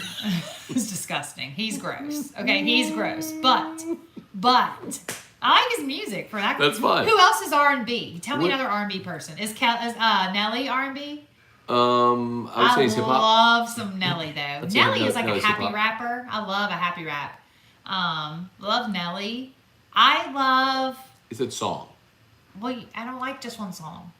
It's disgusting. He's gross. Okay, he's gross. But I like his music for that. That's fine. Who else is R&B? Tell me another R&B person. Is Nelly R&B? I would say hip hop. I love some Nelly though. Nelly is like a happy rapper. I love a happy rap. Love Nelly. I love. Is it song? Well, I don't like just one song.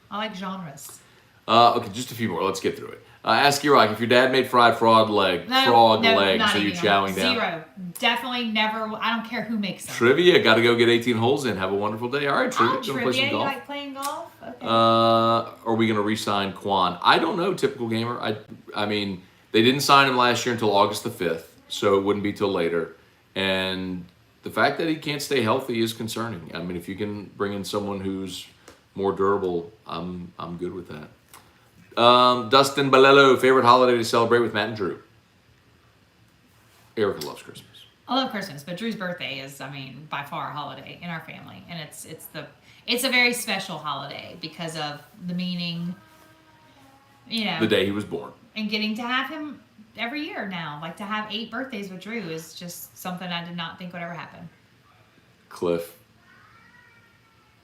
I like genres. Okay, just a few more. Let's get through it. Ask you, Rock, if your dad made fried frog legs, are you chowing down? Zero. Definitely never. I don't care who makes them. Trivia. Got to go get 18 holes in. Have a wonderful day. All right, Trivia. Trivia. Play some You golf? like playing golf? Okay. Are we going to re-sign Quan? I don't know, typical gamer. I mean, they didn't sign him last year until August the 5th, so it wouldn't be till later. And the fact that he can't stay healthy is concerning. I mean, if you can bring in someone who's more durable, I'm good with that. Dustin Balello, favorite holiday to celebrate with Matt and Drew? Erica loves Christmas. I love Christmas, but Drew's birthday is, by far a holiday in our family, and it's a very special holiday because of the meaning, the day he was born, and getting to have him every year now. Like to have 8 birthdays with Drew is just something I did not think would ever happen. Cliff,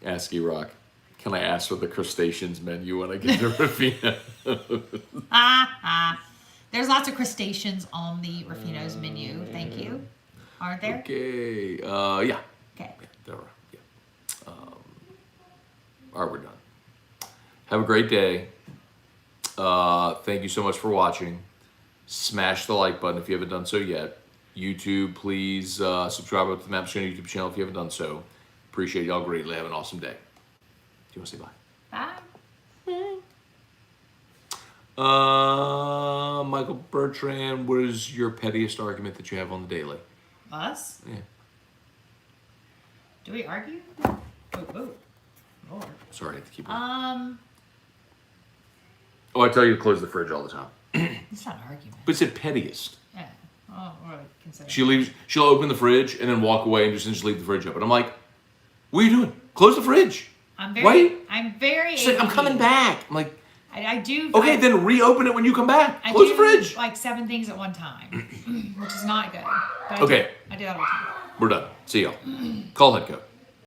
Ask Rock, can I ask for the crustaceans menu when I get to Rufino? There's lots of crustaceans on the Rufino's menu. Thank you. Aren't there? Okay. Yeah. Okay. Yeah, there are. Yeah. All right, we're done. Have a great day. Thank you so much for watching. Smash the like button if you haven't done so yet. YouTube, please subscribe to the Map Scone YouTube channel if you haven't done so. Appreciate y'all greatly. Have an awesome day. Do you want to say bye? Bye. Michael Bertrand, what is your pettiest argument that you have on the daily? Us? Yeah. Do we argue? Oh, Lord. Sorry, I have to keep. Oh, I tell you to close the fridge all the time. it's not an argument. But it said pettiest. Yeah. Oh, what do I consider? She'll open the fridge and then walk away and just leave the fridge open. I'm like, what are you doing? Close the fridge. I'm very. Wait. I'm very. She's like, I'm coming back. I'm like, I do. okay, then reopen it when you come back. I Close do the fridge. like 7 things at one time, which is not good. But Okay. I do that all the time. We're done. See y'all. Call head coach.